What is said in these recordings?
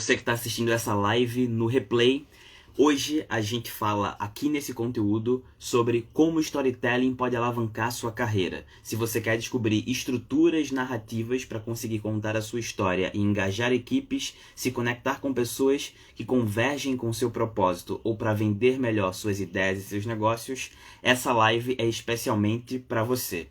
você que está assistindo essa live no replay. Hoje a gente fala aqui nesse conteúdo sobre como o storytelling pode alavancar sua carreira. Se você quer descobrir estruturas narrativas para conseguir contar a sua história e engajar equipes, se conectar com pessoas que convergem com seu propósito ou para vender melhor suas ideias e seus negócios, essa live é especialmente para você.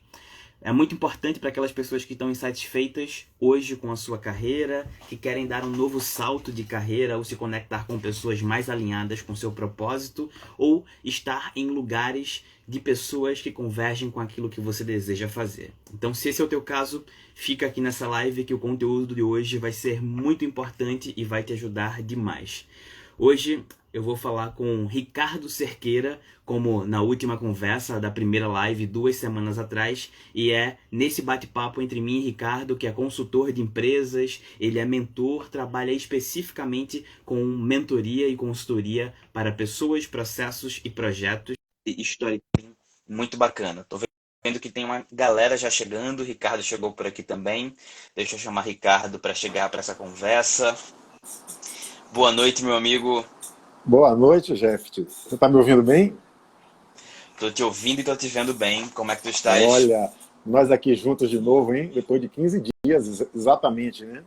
É muito importante para aquelas pessoas que estão insatisfeitas hoje com a sua carreira, que querem dar um novo salto de carreira ou se conectar com pessoas mais alinhadas com seu propósito ou estar em lugares de pessoas que convergem com aquilo que você deseja fazer. Então, se esse é o teu caso, fica aqui nessa live que o conteúdo de hoje vai ser muito importante e vai te ajudar demais. Hoje eu vou falar com Ricardo Cerqueira, como na última conversa da primeira live 2 semanas atrás, e é nesse bate-papo entre mim e Ricardo, que é consultor de empresas, ele é mentor, trabalha especificamente com mentoria e consultoria para pessoas, processos e projetos. Storytelling muito bacana. Tô vendo que tem uma galera já chegando, o Ricardo chegou por aqui também. Deixa eu chamar Ricardo para chegar para essa conversa. Boa noite, meu amigo. Boa noite, Jeff. Você está me ouvindo bem? Tô te ouvindo e tô te vendo bem. Como é que tu estás? Olha, nós aqui juntos de novo, hein? Depois de 15 dias, exatamente, né?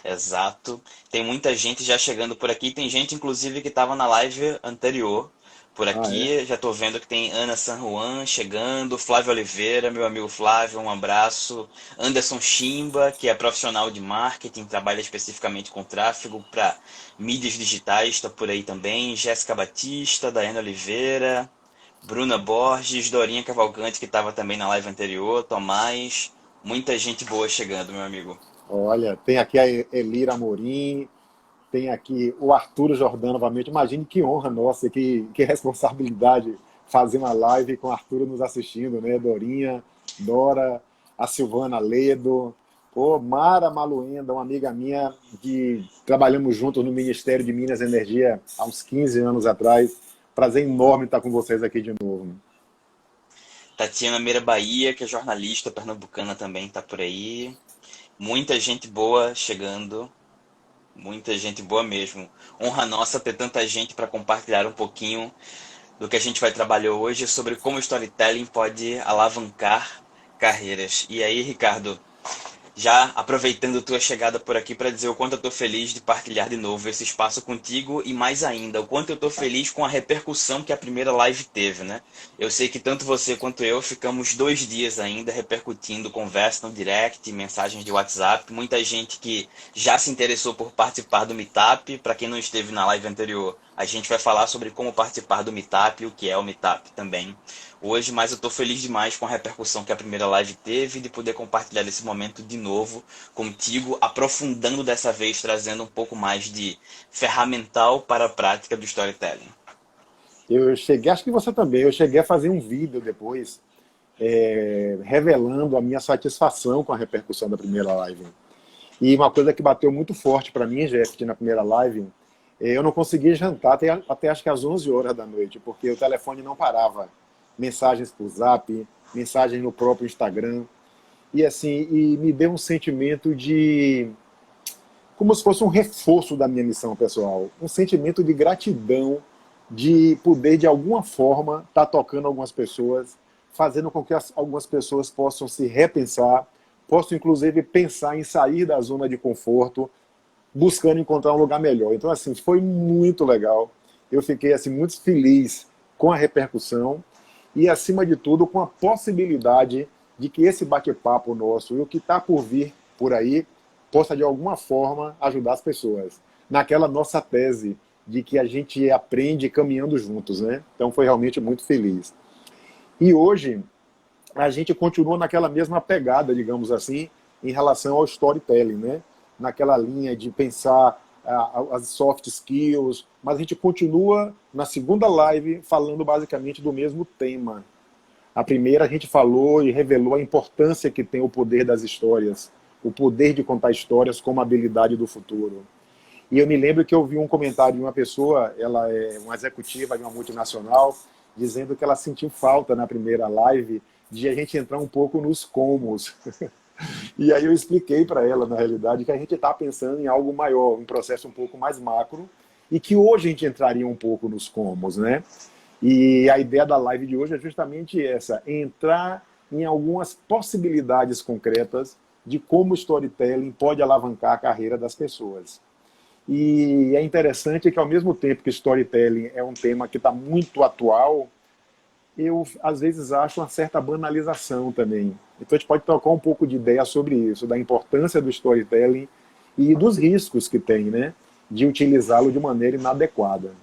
Exato. Tem muita gente já chegando por aqui. Tem gente, inclusive, que estava na live anterior por Ah, é? aqui. Já tô vendo que tem Ana San Juan chegando, Flávio Oliveira, meu amigo Flávio, um abraço. Anderson Chimba, que é profissional de marketing, trabalha especificamente com tráfego para mídias digitais, está por aí também. Jéssica Batista, Daiane Oliveira, Bruna Borges, Dorinha Cavalcante, que estava também na live anterior, Tomás. Muita gente boa chegando, meu amigo. Olha, tem aqui a Elira Amorim, tem aqui o Arturo Jordão novamente. Imagine que honra nossa, que responsabilidade fazer uma live com o Arturo nos assistindo, né? Dorinha, Dora, a Silvana Ledo, pô, Mara Maluenda, uma amiga minha que trabalhamos juntos no Ministério de Minas e Energia há uns 15 anos atrás. Prazer enorme estar com vocês aqui de novo. Tatiana Meira Bahia, que é jornalista pernambucana também, está por aí. Muita gente boa chegando. Muita gente boa mesmo. Honra nossa ter tanta gente para compartilhar um pouquinho do que a gente vai trabalhar hoje sobre como o storytelling pode alavancar carreiras. E aí, Ricardo, já aproveitando tua chegada por aqui para dizer o quanto eu estou feliz de partilhar de novo esse espaço contigo e mais ainda, o quanto eu estou feliz com a repercussão que a primeira live teve, né? Eu sei que tanto você quanto eu ficamos 2 dias ainda repercutindo conversa no direct, mensagens de WhatsApp, muita gente que já se interessou por participar do Meetup. Para quem não esteve na live anterior, a gente vai falar sobre como participar do Meetup, o que é o Meetup também hoje, mas eu estou feliz demais com a repercussão que a primeira live teve, de poder compartilhar esse momento de novo contigo, aprofundando dessa vez, trazendo um pouco mais de ferramental para a prática do storytelling. Eu cheguei, acho que você também, eu cheguei a fazer um vídeo depois, revelando a minha satisfação com a repercussão da primeira live. E uma coisa que bateu muito forte para mim, Jeff, na primeira live, eu não conseguia jantar até acho que às 11 horas da noite, porque o telefone não parava. Mensagens por Zap, mensagens no próprio Instagram. E assim, e me deu um sentimento de como se fosse um reforço da minha missão pessoal, um sentimento de gratidão, de poder de alguma forma estar tocando algumas pessoas, fazendo com que algumas pessoas possam se repensar, possam inclusive pensar em sair da zona de conforto, buscando encontrar um lugar melhor. Então assim, foi muito legal. Eu fiquei assim muito feliz com a repercussão e acima de tudo com a possibilidade de que esse bate-papo nosso e o que está por vir por aí possa de alguma forma ajudar as pessoas naquela nossa tese de que a gente aprende caminhando juntos, né? Então foi realmente muito feliz. E hoje a gente continua naquela mesma pegada, digamos assim, em relação ao storytelling, né? Naquela linha de pensar as soft skills, mas a gente continua na segunda live falando basicamente do mesmo tema. A primeira a gente falou e revelou a importância que tem o poder das histórias, o poder de contar histórias como habilidade do futuro. E eu me lembro que eu vi um comentário de uma pessoa, ela é uma executiva de uma multinacional, dizendo que ela sentiu falta na primeira live de a gente entrar um pouco nos comos. E aí eu expliquei para ela, na realidade, que a gente está pensando em algo maior, um processo um pouco mais macro, e que hoje a gente entraria um pouco nos comos, né? E a ideia da live de hoje é justamente essa, entrar em algumas possibilidades concretas de como o storytelling pode alavancar a carreira das pessoas. E é interessante que, ao mesmo tempo que storytelling é um tema que está muito atual, eu, às vezes, acho uma certa banalização também. Então, a gente pode trocar um pouco de ideia sobre isso, da importância do storytelling e dos riscos que tem, né, de utilizá-lo de maneira inadequada.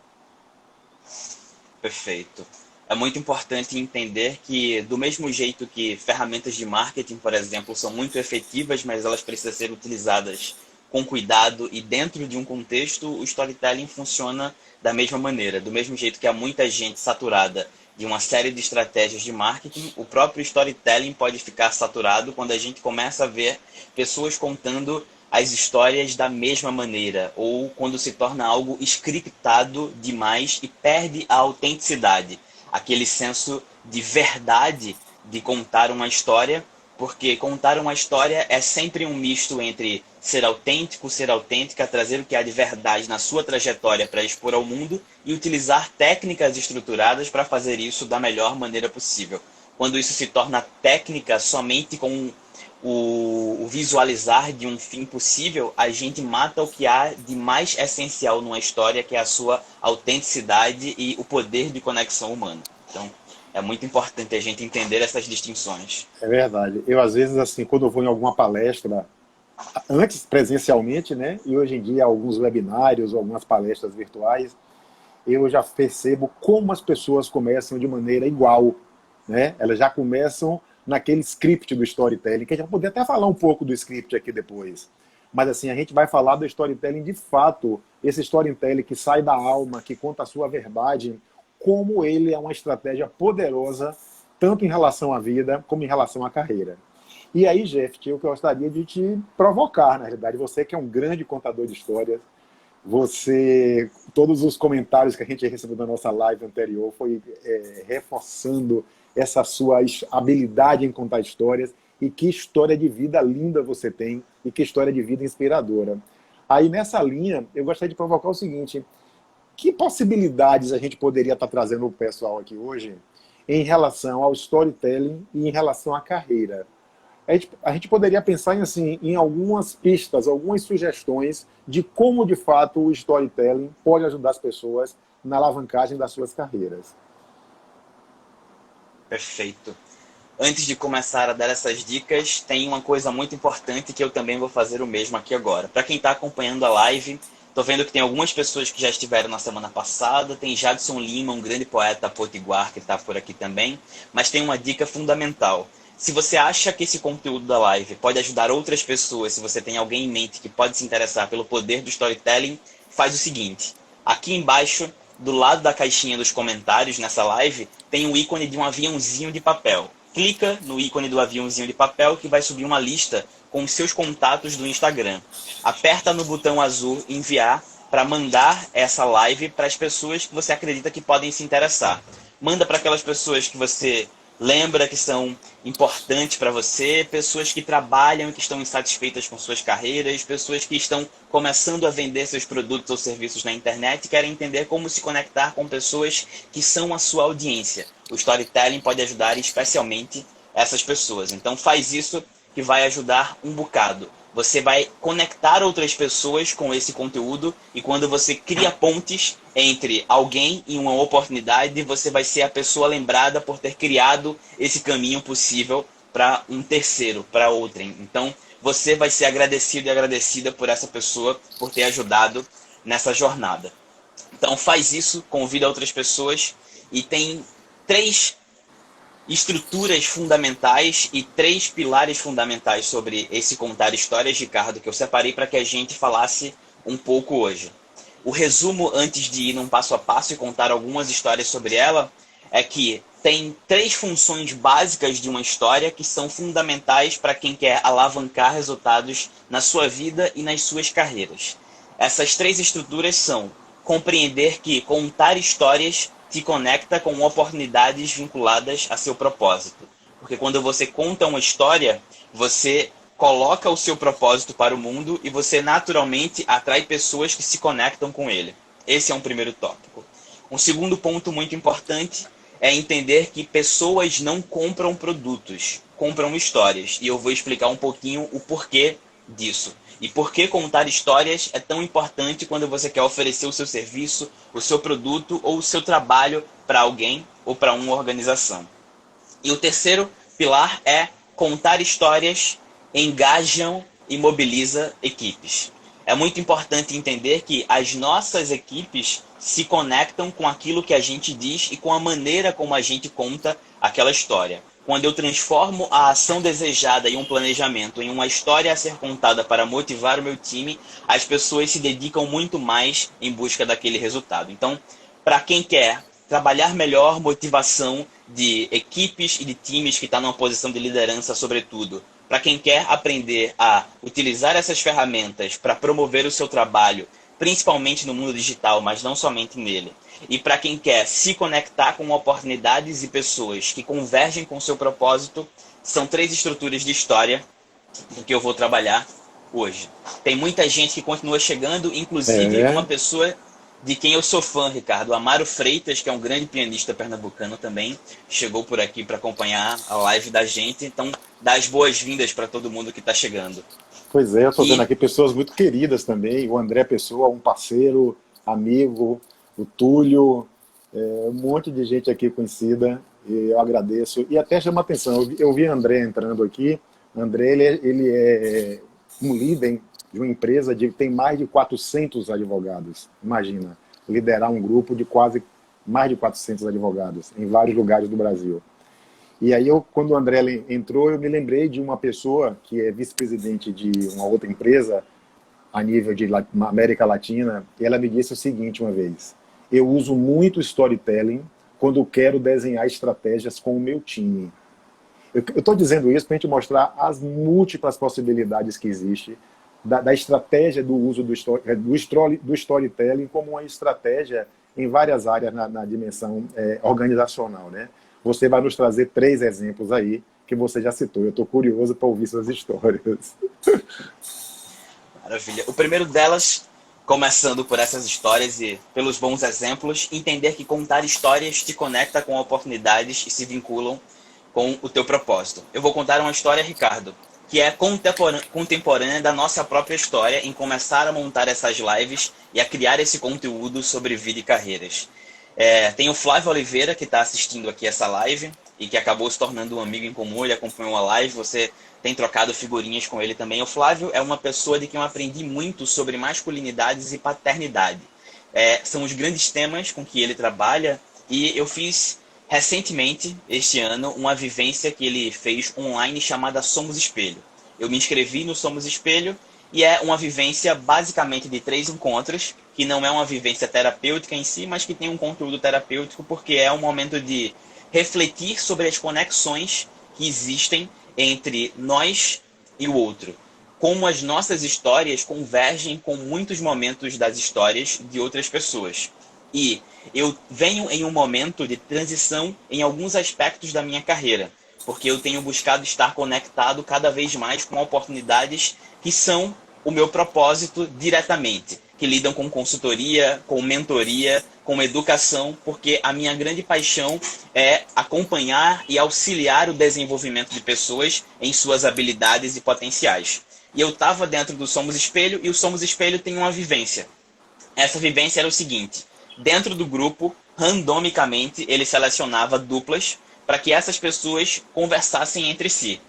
Perfeito. É muito importante entender que, do mesmo jeito que ferramentas de marketing, por exemplo, são muito efetivas, mas elas precisam ser utilizadas com cuidado e dentro de um contexto, o storytelling funciona da mesma maneira. Do mesmo jeito que há muita gente saturada de uma série de estratégias de marketing, o próprio storytelling pode ficar saturado quando a gente começa a ver pessoas contando as histórias da mesma maneira, ou quando se torna algo scriptado demais e perde a autenticidade, aquele senso de verdade de contar uma história, porque contar uma história é sempre um misto entre ser autêntico, ser autêntica, trazer o que há de verdade na sua trajetória para expor ao mundo e utilizar técnicas estruturadas para fazer isso da melhor maneira possível. Quando isso se torna técnica somente com o visualizar de um fim possível, a gente mata o que há de mais essencial numa história, que é a sua autenticidade e o poder de conexão humana. Então, é muito importante a gente entender essas distinções. É verdade. Eu, às vezes, assim, quando eu vou em alguma palestra, antes presencialmente, né, e hoje em dia alguns webinários ou algumas palestras virtuais, eu já percebo como as pessoas começam de maneira igual, né? Elas já começam naquele script do storytelling, que a gente vai poder até falar um pouco do script aqui depois. Mas assim, a gente vai falar do storytelling de fato, esse storytelling que sai da alma, que conta a sua verdade, como ele é uma estratégia poderosa, tanto em relação à vida, como em relação à carreira. E aí, Jeff, eu gostaria de te provocar, na realidade, você que é um grande contador de histórias, você, todos os comentários que a gente recebeu da nossa live anterior foi reforçando essa sua habilidade em contar histórias e que história de vida linda você tem e que história de vida inspiradora. Aí nessa linha, eu gostaria de provocar o seguinte, que possibilidades a gente poderia estar trazendo para o pessoal aqui hoje em relação ao storytelling e em relação à carreira? A gente poderia pensar em, assim, em algumas pistas, algumas sugestões de como, de fato, o storytelling pode ajudar as pessoas na alavancagem das suas carreiras. Perfeito. Antes de começar a dar essas dicas, tem uma coisa muito importante que eu também vou fazer o mesmo aqui agora. Para quem está acompanhando a live, estou vendo que tem algumas pessoas que já estiveram na semana passada, tem Jadson Lima, um grande poeta potiguar que está por aqui também, mas tem uma dica fundamental. Se você acha que esse conteúdo da live pode ajudar outras pessoas, se você tem alguém em mente que pode se interessar pelo poder do storytelling, faz o seguinte. Aqui embaixo, do lado da caixinha dos comentários nessa live, tem um ícone de um aviãozinho de papel. Clica no ícone do aviãozinho de papel que vai subir uma lista com os seus contatos do Instagram. Aperta no botão azul enviar para mandar essa live para as pessoas que você acredita que podem se interessar. Manda para aquelas pessoas que você lembra que são importantes para você, pessoas que trabalham e que estão insatisfeitas com suas carreiras, pessoas que estão começando a vender seus produtos ou serviços na internet e querem entender como se conectar com pessoas que são a sua audiência. O storytelling pode ajudar especialmente essas pessoas. Então faz isso que vai ajudar um bocado. Você vai conectar outras pessoas com esse conteúdo e quando você cria pontes entre alguém e uma oportunidade, você vai ser a pessoa lembrada por ter criado esse caminho possível para um terceiro, para outrem. Então, você vai ser agradecido e agradecida por essa pessoa por ter ajudado nessa jornada. Então, faz isso, convida outras pessoas e tem 3 estruturas fundamentais e 3 pilares fundamentais sobre esse contar histórias, Ricardo, que eu separei para que a gente falasse um pouco hoje. O resumo, antes de ir num passo a passo e contar algumas histórias sobre ela, é que tem 3 funções básicas de uma história que são fundamentais para quem quer alavancar resultados na sua vida e nas suas carreiras. Essas 3 estruturas são compreender que contar histórias te conecta com oportunidades vinculadas a seu propósito. Porque quando você conta uma história, você coloca o seu propósito para o mundo e você naturalmente atrai pessoas que se conectam com ele. Esse é um primeiro tópico. Um segundo ponto muito importante é entender que pessoas não compram produtos, compram histórias. E eu vou explicar um pouquinho o porquê disso. E por que contar histórias é tão importante quando você quer oferecer o seu serviço, o seu produto ou o seu trabalho para alguém ou para uma organização. E o terceiro pilar é contar histórias engajam e mobiliza equipes. É muito importante entender que as nossas equipes se conectam com aquilo que a gente diz e com a maneira como a gente conta aquela história. Quando eu transformo a ação desejada e um planejamento em uma história a ser contada para motivar o meu time, as pessoas se dedicam muito mais em busca daquele resultado. Então, para quem quer trabalhar melhor motivação de equipes e de times que estão numa posição de liderança, sobretudo, para quem quer aprender a utilizar essas ferramentas para promover o seu trabalho, principalmente no mundo digital, mas não somente nele. E para quem quer se conectar com oportunidades e pessoas que convergem com o seu propósito, são 3 estruturas de história que eu vou trabalhar hoje. Tem muita gente que continua chegando, inclusive uma pessoa de quem eu sou fã, Ricardo, Amaro Freitas, que é um grande pianista pernambucano também, chegou por aqui para acompanhar a live da gente. Então, dá as boas-vindas para todo mundo que está chegando. Pois é, eu estou vendo aqui pessoas muito queridas também. O André Pessoa, um parceiro, amigo, o Túlio, um monte de gente aqui conhecida. E eu agradeço. E até chama atenção, eu vi o André entrando aqui. O André ele é um líder de uma empresa que tem mais de 400 advogados. Imagina, liderar um grupo de quase mais de 400 advogados em vários lugares do Brasil. E aí, quando o André entrou, eu me lembrei de uma pessoa que é vice-presidente de uma outra empresa a nível de América Latina, e ela me disse o seguinte uma vez: eu uso muito storytelling quando quero desenhar estratégias com o meu time. Eu estou dizendo isso para a gente mostrar as múltiplas possibilidades que existem da estratégia do uso do storytelling como uma estratégia em várias áreas na dimensão organizacional, né? Você vai nos trazer 3 exemplos aí que você já citou. Eu estou curioso para ouvir suas histórias. Maravilha. O primeiro delas, começando por essas histórias e pelos bons exemplos, entender que contar histórias te conecta com oportunidades e se vinculam com o teu propósito. Eu vou contar uma história, Ricardo, que é contemporânea da nossa própria história em começar a montar essas lives e a criar esse conteúdo sobre vida e carreiras. Tem o Flávio Oliveira, que está assistindo aqui essa live e que acabou se tornando um amigo em comum. Ele acompanhou a live, você tem trocado figurinhas com ele também. O Flávio é uma pessoa de quem eu aprendi muito sobre masculinidades e paternidade. São os grandes temas com que ele trabalha, e eu fiz recentemente, este ano, uma vivência que ele fez online chamada Somos Espelho. Eu me inscrevi no Somos Espelho e é uma vivência basicamente de 3 encontros, que não é uma vivência terapêutica em si, mas que tem um conteúdo terapêutico, porque é um momento de refletir sobre as conexões que existem entre nós e o outro. Como as nossas histórias convergem com muitos momentos das histórias de outras pessoas. E eu venho em um momento de transição em alguns aspectos da minha carreira, porque eu tenho buscado estar conectado cada vez mais com oportunidades que são o meu propósito diretamente, que lidam com consultoria, com mentoria, com educação, porque a minha grande paixão é acompanhar e auxiliar o desenvolvimento de pessoas em suas habilidades e potenciais. E eu estava dentro do Somos Espelho, e o Somos Espelho tem uma vivência. Essa vivência era o seguinte: dentro do grupo, randomicamente, ele selecionava duplas para que essas pessoas conversassem entre si.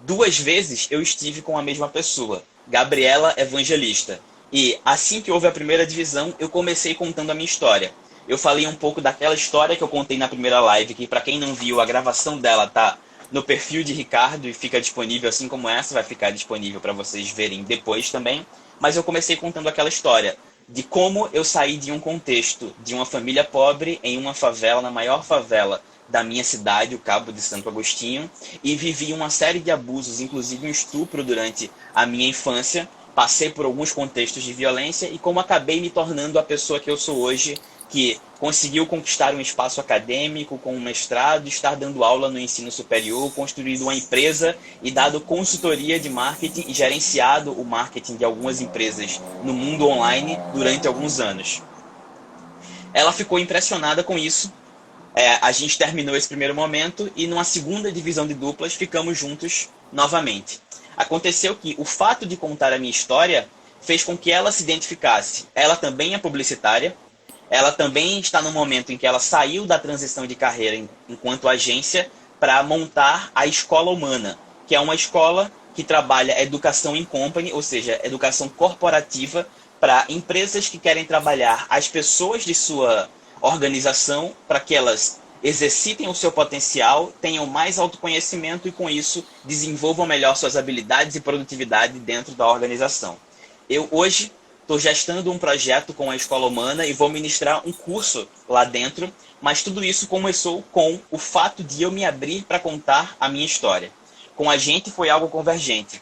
2 vezes eu estive com a mesma pessoa, Gabriela Evangelista. E assim que houve a primeira divisão, eu comecei contando a minha história. Eu falei um pouco daquela história que eu contei na primeira live, que para quem não viu, a gravação dela tá no perfil de Ricardo e fica disponível, assim como essa vai ficar disponível para vocês verem depois também. Mas eu comecei contando aquela história de como eu saí de um contexto de uma família pobre em uma favela, na maior favela da minha cidade, o Cabo de Santo Agostinho, e vivi uma série de abusos, inclusive um estupro durante a minha infância. Passei por alguns contextos de violência e como acabei me tornando a pessoa que eu sou hoje, que conseguiu conquistar um espaço acadêmico com um mestrado, estar dando aula no ensino superior, construído uma empresa e dado consultoria de marketing e gerenciado o marketing de algumas empresas no mundo online durante alguns anos. Ela ficou impressionada com isso. A gente terminou esse primeiro momento e numa segunda divisão de duplas ficamos juntos novamente. Aconteceu que o fato de contar a minha história fez com que ela se identificasse. Ela também é publicitária, ela também está no momento em que ela saiu da transição de carreira enquanto agência para montar a Escola Humana, que é uma escola que trabalha educação in company, ou seja, educação corporativa para empresas que querem trabalhar as pessoas de sua organização para que elas exercitem o seu potencial, tenham mais autoconhecimento e, com isso, desenvolvam melhor suas habilidades e produtividade dentro da organização. Eu, hoje, estou gestando um projeto com a Escola Humana e vou ministrar um curso lá dentro, mas tudo isso começou com o fato de eu me abrir para contar a minha história. Com a gente foi algo convergente.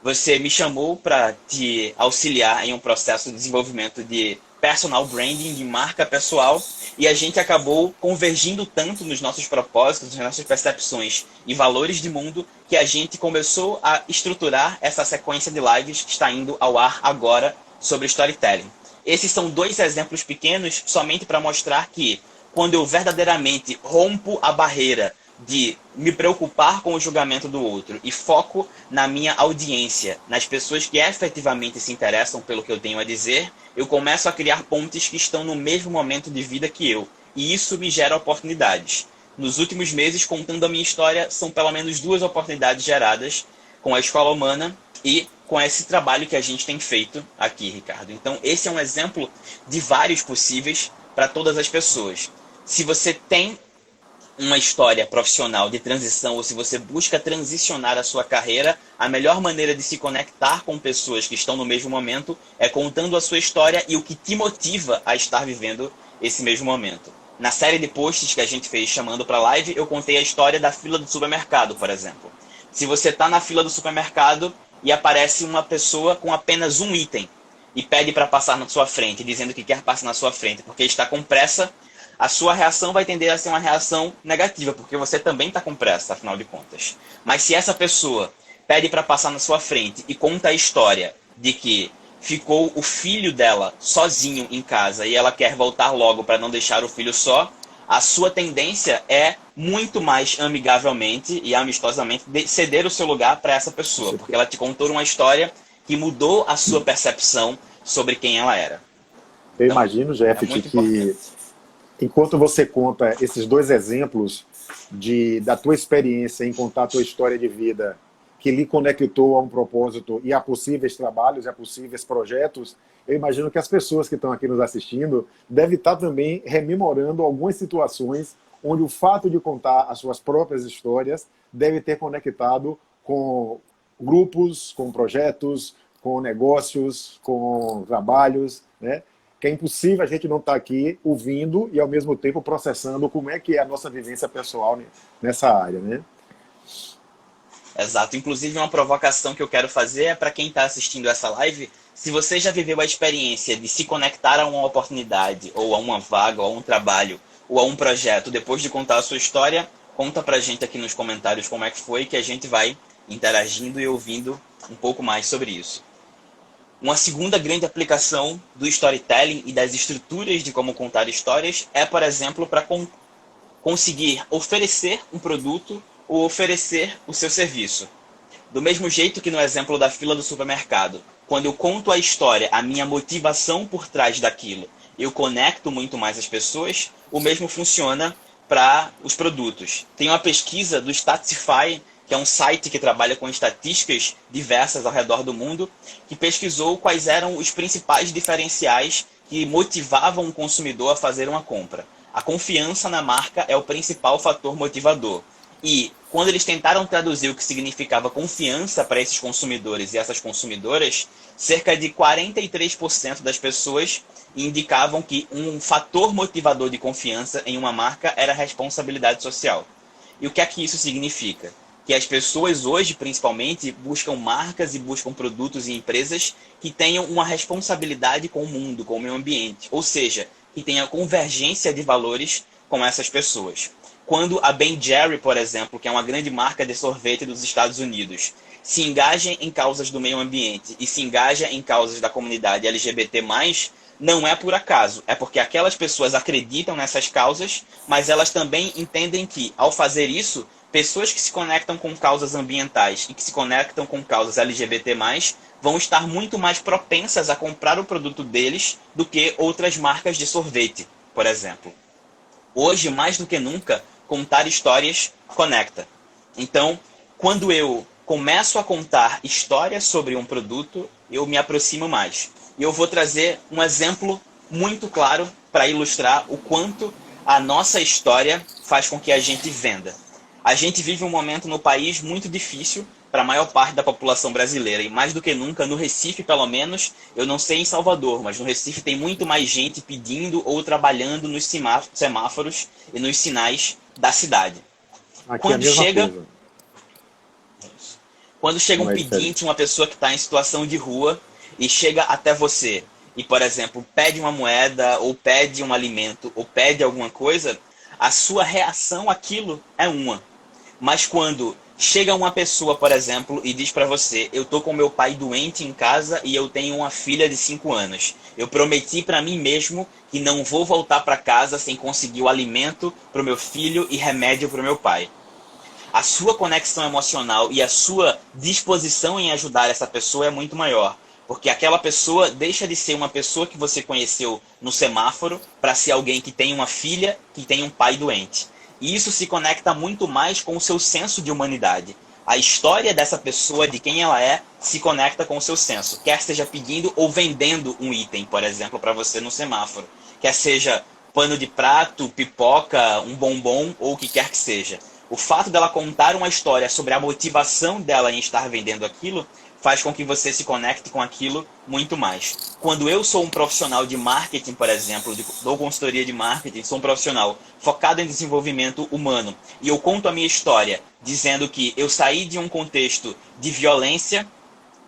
Você me chamou para te auxiliar em um processo de desenvolvimento de personal branding, de marca pessoal, e a gente acabou convergindo tanto nos nossos propósitos, nas nossas percepções e valores de mundo, que a gente começou a estruturar essa sequência de lives que está indo ao ar agora sobre storytelling. Esses são 2 exemplos pequenos somente para mostrar que quando eu verdadeiramente rompo a barreira de me preocupar com o julgamento do outro e foco na minha audiência, nas pessoas que efetivamente se interessam pelo que eu tenho a dizer, eu começo a criar pontes que estão no mesmo momento de vida que eu. E isso me gera oportunidades. Nos últimos meses, contando a minha história, são pelo menos 2 oportunidades geradas com a Escola Humana e com esse trabalho que a gente tem feito aqui, Ricardo. Então, esse é um exemplo de vários possíveis para todas as pessoas. Se você tem uma história profissional de transição ou se você busca transicionar a sua carreira, a melhor maneira de se conectar com pessoas que estão no mesmo momento é contando a sua história e o que te motiva a estar vivendo esse mesmo momento. Na série de posts que a gente fez chamando para live, eu contei a história da fila do supermercado, por exemplo. Se você está na fila do supermercado e aparece uma pessoa com apenas um item e pede para passar na sua frente, dizendo que quer passar na sua frente porque está com pressa, a sua reação vai tender a ser uma reação negativa, porque você também está com pressa, afinal de contas. Mas se essa pessoa pede para passar na sua frente e conta a história de que ficou o filho dela sozinho em casa e ela quer voltar logo para não deixar o filho só, a sua tendência é muito mais amigavelmente e amistosamente ceder o seu lugar para essa pessoa, porque ela te contou uma história que mudou a sua percepção sobre quem ela era. Eu imagino, Jeff, que enquanto você conta esses 2 exemplos da tua experiência em contar a tua história de vida, que lhe conectou a um propósito e a possíveis trabalhos, e a possíveis projetos, eu imagino que as pessoas que estão aqui nos assistindo devem estar também rememorando algumas situações onde o fato de contar as suas próprias histórias deve ter conectado com grupos, com projetos, com negócios, com trabalhos, né? Que é impossível a gente não estar aqui ouvindo e, ao mesmo tempo, processando como é que é a nossa vivência pessoal nessa área, né? Exato. Inclusive, uma provocação que eu quero fazer é para quem está assistindo essa live, se você já viveu a experiência de se conectar a uma oportunidade, ou a uma vaga, ou a um trabalho, ou a um projeto, depois de contar a sua história, conta pra gente aqui nos comentários como é que foi, que a gente vai interagindo e ouvindo um pouco mais sobre isso. Uma segunda grande aplicação do storytelling e das estruturas de como contar histórias é, por exemplo, para conseguir oferecer um produto ou oferecer o seu serviço. Do mesmo jeito que no exemplo da fila do supermercado, quando eu conto a história, a minha motivação por trás daquilo, eu conecto muito mais as pessoas, o mesmo funciona para os produtos. Tem uma pesquisa do Statistify, que é um site que trabalha com estatísticas diversas ao redor do mundo, que pesquisou quais eram os principais diferenciais que motivavam um consumidor a fazer uma compra. A confiança na marca é o principal fator motivador. E quando eles tentaram traduzir o que significava confiança para esses consumidores e essas consumidoras, cerca de 43% das pessoas indicavam que um fator motivador de confiança em uma marca era a responsabilidade social. E o que é que isso significa? Que as pessoas hoje, principalmente, buscam marcas e buscam produtos e empresas que tenham uma responsabilidade com o mundo, com o meio ambiente. Ou seja, que tenha convergência de valores com essas pessoas. Quando a Ben Jerry, por exemplo, que é uma grande marca de sorvete dos Estados Unidos, se engaja em causas do meio ambiente e se engaja em causas da comunidade LGBT+, não é por acaso, é porque aquelas pessoas acreditam nessas causas, mas elas também entendem que, ao fazer isso, pessoas que se conectam com causas ambientais e que se conectam com causas LGBT+, vão estar muito mais propensas a comprar o produto deles do que outras marcas de sorvete, por exemplo. Hoje, mais do que nunca, contar histórias conecta. Então, quando eu começo a contar histórias sobre um produto, eu me aproximo mais. E eu vou trazer um exemplo muito claro para ilustrar o quanto a nossa história faz com que a gente venda. A gente vive um momento no país muito difícil para a maior parte da população brasileira. E mais do que nunca, no Recife, pelo menos, eu não sei em Salvador, mas no Recife tem muito mais gente pedindo ou trabalhando nos semáforos e nos sinais da cidade. Aqui é a mesma coisa. Quando chega um Não é pedinte, diferente. uma pessoa que está em situação de rua e chega até você e, por exemplo, pede uma moeda ou pede um alimento ou pede alguma coisa, a sua reação àquilo é uma. Mas quando chega uma pessoa, por exemplo, e diz para você: eu tô com meu pai doente em casa e eu tenho uma filha de 5 anos. Eu prometi para mim mesmo que não vou voltar para casa sem conseguir o alimento para o meu filho e remédio para o meu pai. A sua conexão emocional e a sua disposição em ajudar essa pessoa é muito maior. Porque aquela pessoa deixa de ser uma pessoa que você conheceu no semáforo para ser alguém que tem uma filha, que tem um pai doente. E isso se conecta muito mais com o seu senso de humanidade. A história dessa pessoa, de quem ela é, se conecta com o seu senso. Quer seja pedindo ou vendendo um item, por exemplo, para você no semáforo. Quer seja pano de prato, pipoca, um bombom ou o que quer que seja. O fato dela contar uma história sobre a motivação dela em estar vendendo aquilo faz com que você se conecte com aquilo muito mais. Quando eu sou um profissional de marketing, por exemplo, dou consultoria de marketing, sou um profissional focado em desenvolvimento humano, e eu conto a minha história dizendo que eu saí de um contexto de violência,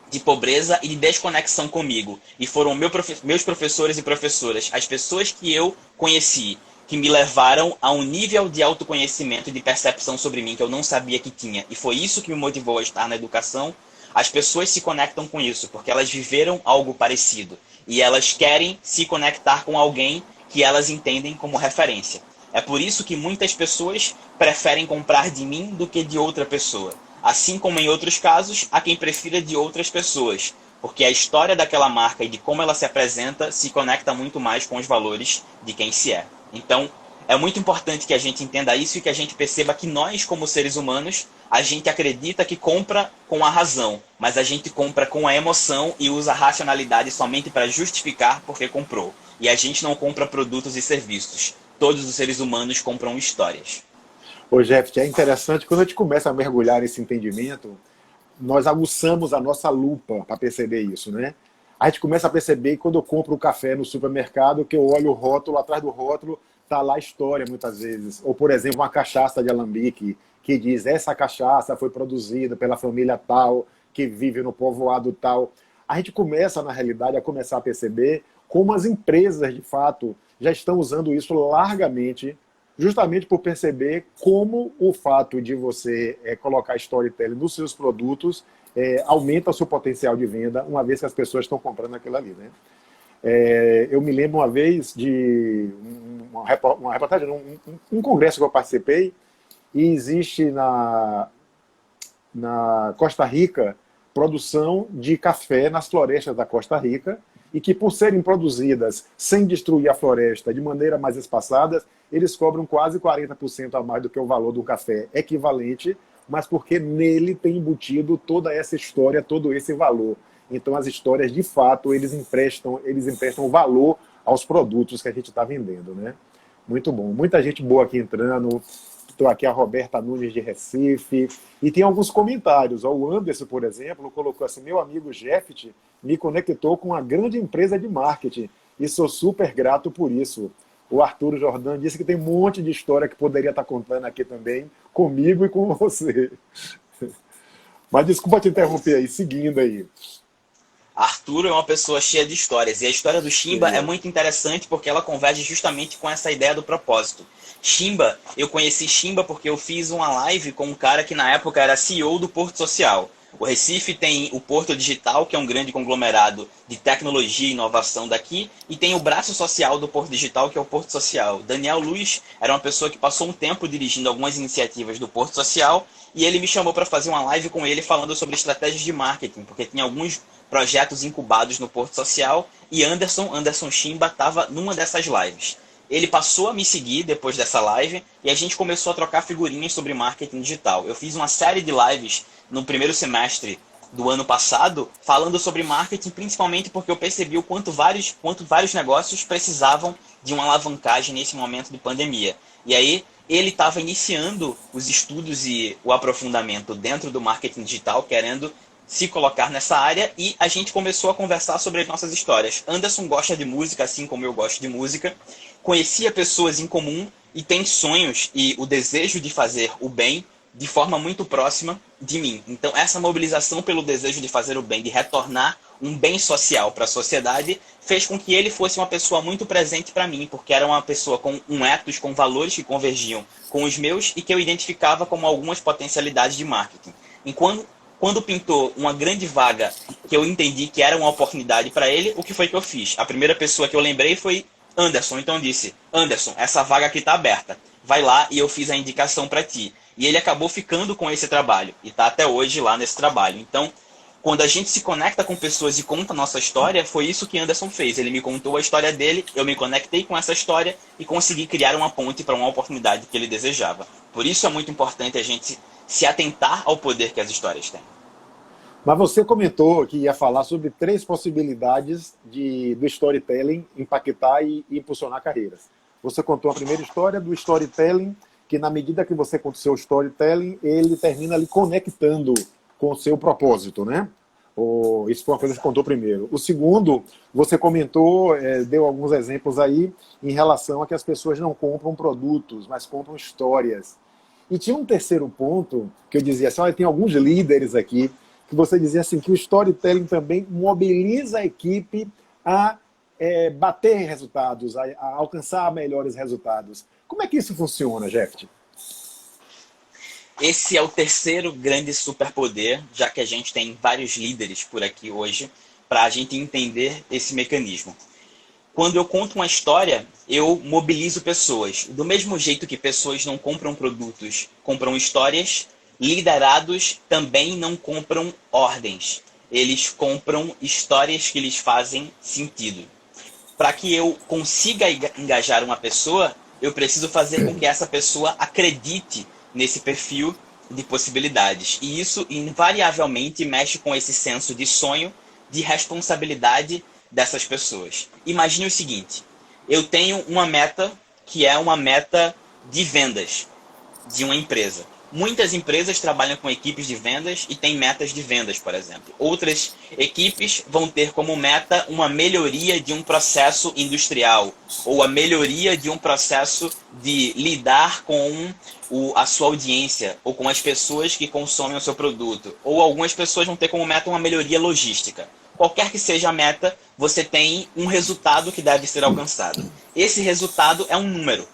de pobreza e de desconexão comigo, e foram meus professores e professoras, as pessoas que eu conheci, que me levaram a um nível de autoconhecimento e de percepção sobre mim que eu não sabia que tinha, e foi isso que me motivou a estar na educação. As pessoas se conectam com isso, porque elas viveram algo parecido. E elas querem se conectar com alguém que elas entendem como referência. É por isso que muitas pessoas preferem comprar de mim do que de outra pessoa. Assim como em outros casos, há quem prefira de outras pessoas. Porque a história daquela marca e de como ela se apresenta se conecta muito mais com os valores de quem se é. Então, é muito importante que a gente entenda isso e que a gente perceba que nós, como seres humanos, a gente acredita que compra com a razão, mas a gente compra com a emoção e usa a racionalidade somente para justificar porque comprou. E a gente não compra produtos e serviços. Todos os seres humanos compram histórias. Ô, Jeff, é interessante, quando a gente começa a mergulhar nesse entendimento, nós aguçamos a nossa lupa para perceber isso, né? A gente começa a perceber que quando eu compro um café no supermercado, que eu olho o rótulo, atrás do rótulo está lá a história muitas vezes. Ou, por exemplo, uma cachaça de alambique, que diz: essa cachaça foi produzida pela família tal, que vive no povoado tal. A gente começa, na realidade, a começar a perceber como as empresas, de fato, já estão usando isso largamente, justamente por perceber como o fato de você colocar storytelling nos seus produtos aumenta o seu potencial de venda, uma vez que as pessoas estão comprando aquilo ali, né? Eu me lembro uma vez de uma reportagem, um congresso que eu participei, e existe na Costa Rica produção de café nas florestas da Costa Rica, e que, por serem produzidas sem destruir a floresta, de maneira mais espaçada, eles cobram quase 40% a mais do que o valor do café equivalente, mas porque nele tem embutido toda essa história, todo esse valor. Então, as histórias, de fato, eles emprestam valor aos produtos que a gente está vendendo, né? Muito bom. Muita gente boa aqui entrando. Estou aqui a Roberta Nunes de Recife. E tem alguns comentários. O Anderson, por exemplo, colocou assim: meu amigo Jeffet me conectou com uma grande empresa de marketing e sou super grato por isso. O Arthur Jordan disse que tem um monte de história que poderia estar contando aqui também, comigo e com você. Mas desculpa te interromper aí, seguindo aí. Arthur é uma pessoa cheia de histórias, e a história do Chimba é muito interessante porque ela converge justamente com essa ideia do propósito. Chimba, eu conheci Chimba porque eu fiz uma live com um cara que na época era CEO do Porto Social. O Recife tem o Porto Digital, que é um grande conglomerado de tecnologia e inovação daqui, e tem o braço social do Porto Digital, que é o Porto Social. Daniel Luiz era uma pessoa que passou um tempo dirigindo algumas iniciativas do Porto Social, e ele me chamou para fazer uma live com ele falando sobre estratégias de marketing, porque tinha alguns projetos incubados no Porto Social, e Anderson Chimba estava numa dessas lives. Ele passou a me seguir depois dessa live e a gente começou a trocar figurinhas sobre marketing digital. Eu fiz uma série de lives no primeiro semestre do ano passado falando sobre marketing, principalmente porque eu percebi o quanto vários negócios precisavam de uma alavancagem nesse momento de pandemia. E aí ele estava iniciando os estudos e o aprofundamento dentro do marketing digital, querendo se colocar nessa área, e a gente começou a conversar sobre as nossas histórias. Anderson gosta de música, assim como eu gosto de música, conhecia pessoas em comum e tem sonhos e o desejo de fazer o bem de forma muito próxima de mim. Então essa mobilização pelo desejo de fazer o bem, de retornar um bem social para a sociedade, fez com que ele fosse uma pessoa muito presente para mim, porque era uma pessoa com um ethos, com valores que convergiam com os meus e que eu identificava como algumas potencialidades de marketing. Quando pintou uma grande vaga que eu entendi que era uma oportunidade para ele, o que foi que eu fiz? A primeira pessoa que eu lembrei foi Anderson. Então eu disse, Anderson, essa vaga aqui está aberta. Vai lá e eu fiz a indicação para ti. E ele acabou ficando com esse trabalho. E está até hoje lá nesse trabalho. Então, quando a gente se conecta com pessoas e conta a nossa história, foi isso que Anderson fez. Ele me contou a história dele, eu me conectei com essa história e consegui criar uma ponte para uma oportunidade que ele desejava. Por isso é muito importante a gente se atentar ao poder que as histórias têm. Mas você comentou que ia falar sobre 3 possibilidades do storytelling impactar e impulsionar carreiras. Você contou a primeira história do storytelling, que na medida que você conta o seu storytelling, ele termina ali conectando com o seu propósito, né? Isso foi uma coisa que você contou primeiro. O segundo, você comentou, deu alguns exemplos aí, em relação a que as pessoas não compram produtos, mas compram histórias. E tinha um terceiro ponto, que eu dizia assim, olha, tem alguns líderes aqui, que você dizia assim, que o storytelling também mobiliza a equipe a bater resultados, a alcançar melhores resultados. Como é que isso funciona, Jeff? Esse é o terceiro grande superpoder, já que a gente tem vários líderes por aqui hoje, para a gente entender esse mecanismo. Quando eu conto uma história, eu mobilizo pessoas. Do mesmo jeito que pessoas não compram produtos, compram histórias, liderados também não compram ordens. Eles compram histórias que lhes fazem sentido. Para que eu consiga engajar uma pessoa, eu preciso fazer com que essa pessoa acredite nesse perfil de possibilidades. E isso, invariavelmente, mexe com esse senso de sonho, de responsabilidade dessas pessoas. Imagine o seguinte, eu tenho uma meta que é uma meta de vendas de uma empresa. Muitas empresas trabalham com equipes de vendas e têm metas de vendas, por exemplo. Outras equipes vão ter como meta uma melhoria de um processo industrial ou a melhoria de um processo de lidar com a sua audiência ou com as pessoas que consomem o seu produto. Ou algumas pessoas vão ter como meta uma melhoria logística. Qualquer que seja a meta, você tem um resultado que deve ser alcançado. Esse resultado é um número,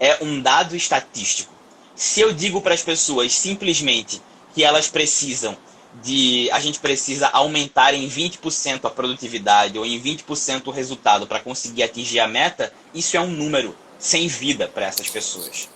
é um dado estatístico. Se eu digo para as pessoas simplesmente que elas precisam a gente precisa aumentar em 20% a produtividade ou em 20% o resultado para conseguir atingir a meta, isso é um número sem vida para essas pessoas.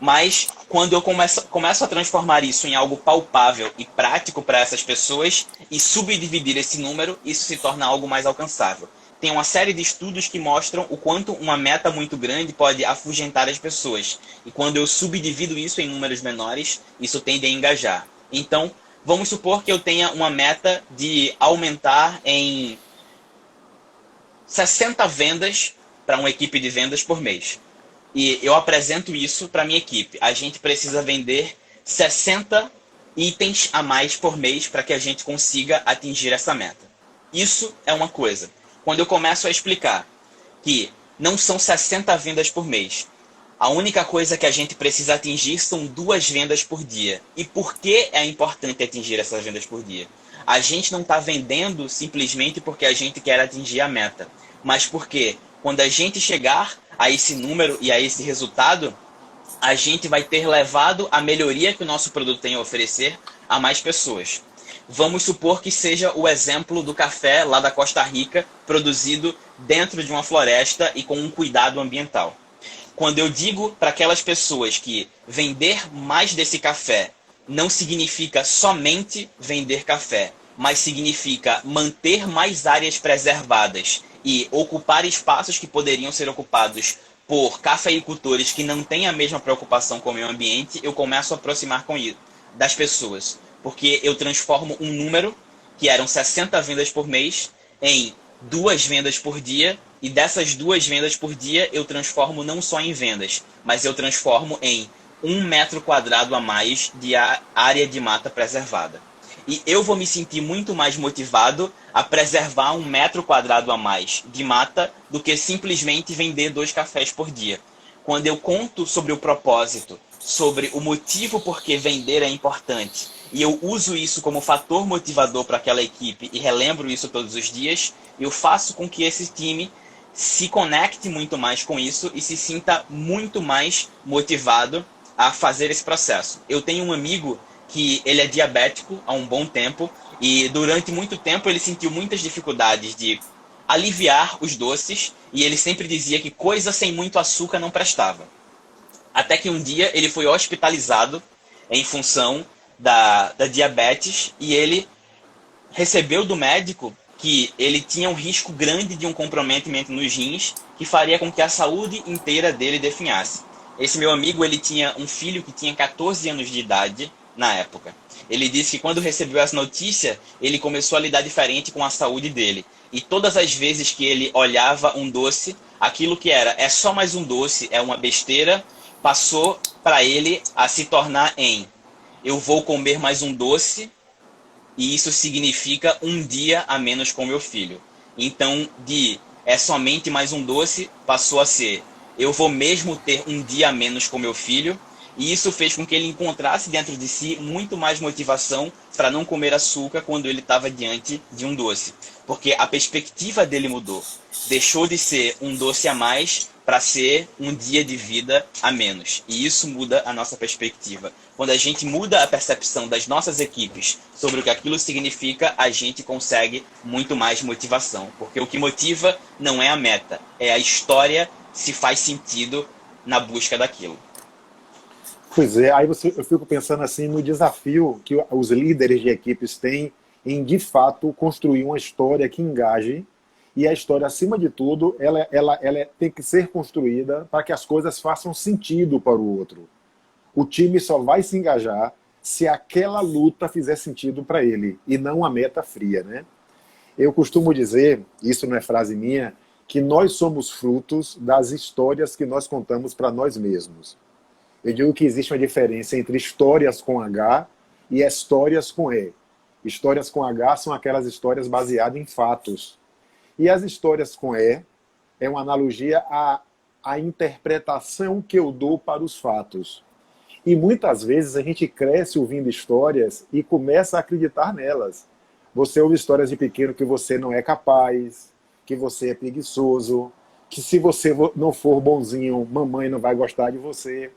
Mas quando eu começo a transformar isso em algo palpável e prático para essas pessoas e subdividir esse número, isso se torna algo mais alcançável. Tem uma série de estudos que mostram o quanto uma meta muito grande pode afugentar as pessoas. E quando eu subdivido isso em números menores, isso tende a engajar. Então, vamos supor que eu tenha uma meta de aumentar em 60 vendas para uma equipe de vendas por mês. E eu apresento isso para a minha equipe. A gente precisa vender 60 itens a mais por mês para que a gente consiga atingir essa meta. Isso é uma coisa. Quando eu começo a explicar que não são 60 vendas por mês, a única coisa que a gente precisa atingir são 2 vendas por dia. E por que é importante atingir essas vendas por dia? A gente não está vendendo simplesmente porque a gente quer atingir a meta, mas porque quando a gente chegar a esse número e a esse resultado, a gente vai ter levado a melhoria que o nosso produto tem a oferecer a mais pessoas. Vamos supor que seja o exemplo do café lá da Costa Rica, produzido dentro de uma floresta e com um cuidado ambiental. Quando eu digo para aquelas pessoas que vender mais desse café não significa somente vender café, mas significa manter mais áreas preservadas e ocupar espaços que poderiam ser ocupados por cafeicultores que não têm a mesma preocupação com o meio ambiente, eu começo a aproximar com isso das pessoas. Porque eu transformo um número, que eram 60 vendas por mês, em 2 vendas por dia, e dessas 2 vendas por dia eu transformo não só em vendas, mas eu transformo em 1 metro quadrado a mais de área de mata preservada. E eu vou me sentir muito mais motivado a preservar 1 metro quadrado a mais de mata do que simplesmente vender 2 cafés por dia. Quando eu conto sobre o propósito, sobre o motivo por que vender é importante, e eu uso isso como fator motivador para aquela equipe e relembro isso todos os dias, eu faço com que esse time se conecte muito mais com isso e se sinta muito mais motivado a fazer esse processo. Eu tenho um amigo que ele é diabético há um bom tempo e durante muito tempo ele sentiu muitas dificuldades de aliviar os doces e ele sempre dizia que coisa sem muito açúcar não prestava. Até que um dia ele foi hospitalizado em função da diabetes e ele recebeu do médico que ele tinha um risco grande de um comprometimento nos rins que faria com que a saúde inteira dele definhasse. Esse meu amigo, ele tinha um filho que tinha 14 anos de idade na época. Ele disse que quando recebeu essa notícia, ele começou a lidar diferente com a saúde dele. E todas as vezes que ele olhava um doce, aquilo que era, é só mais um doce, é uma besteira, passou para ele a se tornar em eu vou comer mais um doce e isso significa um dia a menos com meu filho. Então, de é somente mais um doce, passou a ser eu vou mesmo ter um dia a menos com meu filho. E isso fez com que ele encontrasse dentro de si muito mais motivação para não comer açúcar quando ele estava diante de um doce. Porque a perspectiva dele mudou. Deixou de ser um doce a mais para ser um dia de vida a menos. E isso muda a nossa perspectiva. Quando a gente muda a percepção das nossas equipes sobre o que aquilo significa, a gente consegue muito mais motivação. Porque o que motiva não é a meta, é a história se faz sentido na busca daquilo. Pois é, aí eu fico pensando assim no desafio que os líderes de equipes têm em, de fato, construir uma história que engaje. E a história, acima de tudo, ela tem que ser construída para que as coisas façam sentido para o outro. O time só vai se engajar se aquela luta fizer sentido para ele, e não a meta fria, né? Eu costumo dizer, isso não é frase minha, que nós somos frutos das histórias que nós contamos para nós mesmos. Eu digo que existe uma diferença entre histórias com H e histórias com E. Histórias com H são aquelas histórias baseadas em fatos. E as histórias com E é uma analogia à interpretação que eu dou para os fatos. E muitas vezes a gente cresce ouvindo histórias e começa a acreditar nelas. Você ouve histórias de pequeno que você não é capaz, que você é preguiçoso, que se você não for bonzinho, mamãe não vai gostar de você.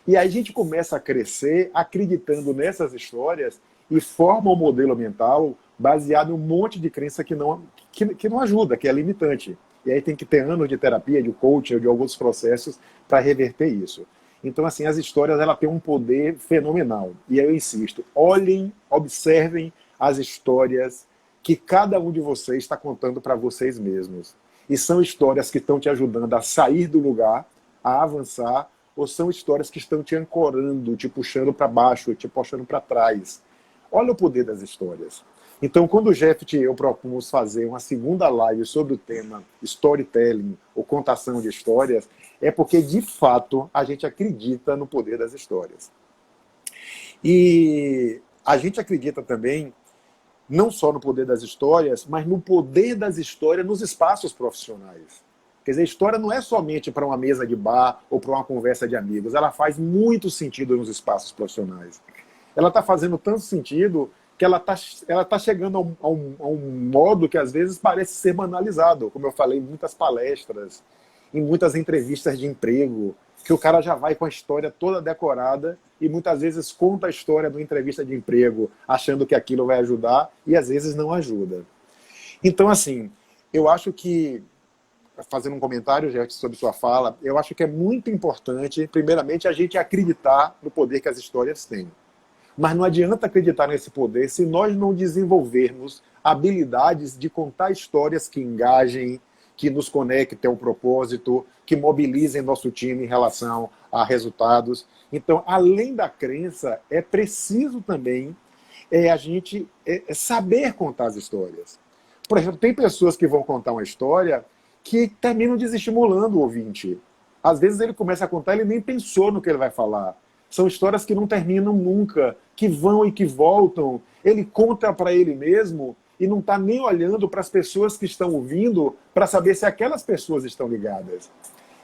E aí a gente começa a crescer acreditando nessas histórias e forma um modelo mental baseado em um monte de crença que não ajuda, que é limitante. E aí tem que ter anos de terapia, de coaching, de alguns processos para reverter isso. Então, assim, as histórias ela têm um poder fenomenal. E aí eu insisto, olhem, observem as histórias que cada um de vocês está contando para vocês mesmos. E são histórias que estão te ajudando a sair do lugar, a avançar, ou são histórias que estão te ancorando, te puxando para baixo, te puxando para trás. Olha o poder das histórias. Então, quando o Jeff e eu propomos fazer uma segunda live sobre o tema storytelling, ou contação de histórias, é porque, de fato, a gente acredita no poder das histórias. E a gente acredita também, não só no poder das histórias, mas no poder das histórias nos espaços profissionais. Quer dizer, a história não é somente para uma mesa de bar ou para uma conversa de amigos. Ela faz muito sentido nos espaços profissionais. Ela está fazendo tanto sentido que ela tá chegando a um modo que às vezes parece ser banalizado, como eu falei em muitas palestras, em muitas entrevistas de emprego, que o cara já vai com a história toda decorada e muitas vezes conta a história de uma entrevista de emprego achando que aquilo vai ajudar e às vezes não ajuda. Então, assim, eu acho que, fazendo um comentário, Jefferson, sobre sua fala, eu acho que é muito importante, primeiramente, a gente acreditar no poder que as histórias têm. Mas não adianta acreditar nesse poder se nós não desenvolvermos habilidades de contar histórias que engajem, que nos conectem ao propósito, que mobilizem nosso time em relação a resultados. Então, além da crença, é preciso também a gente saber contar as histórias. Por exemplo, tem pessoas que vão contar uma história que terminam desestimulando o ouvinte. Às vezes ele começa a contar, ele nem pensou no que ele vai falar. São histórias que não terminam nunca, que vão e que voltam. Ele conta para ele mesmo e não está nem olhando para as pessoas que estão ouvindo para saber se aquelas pessoas estão ligadas.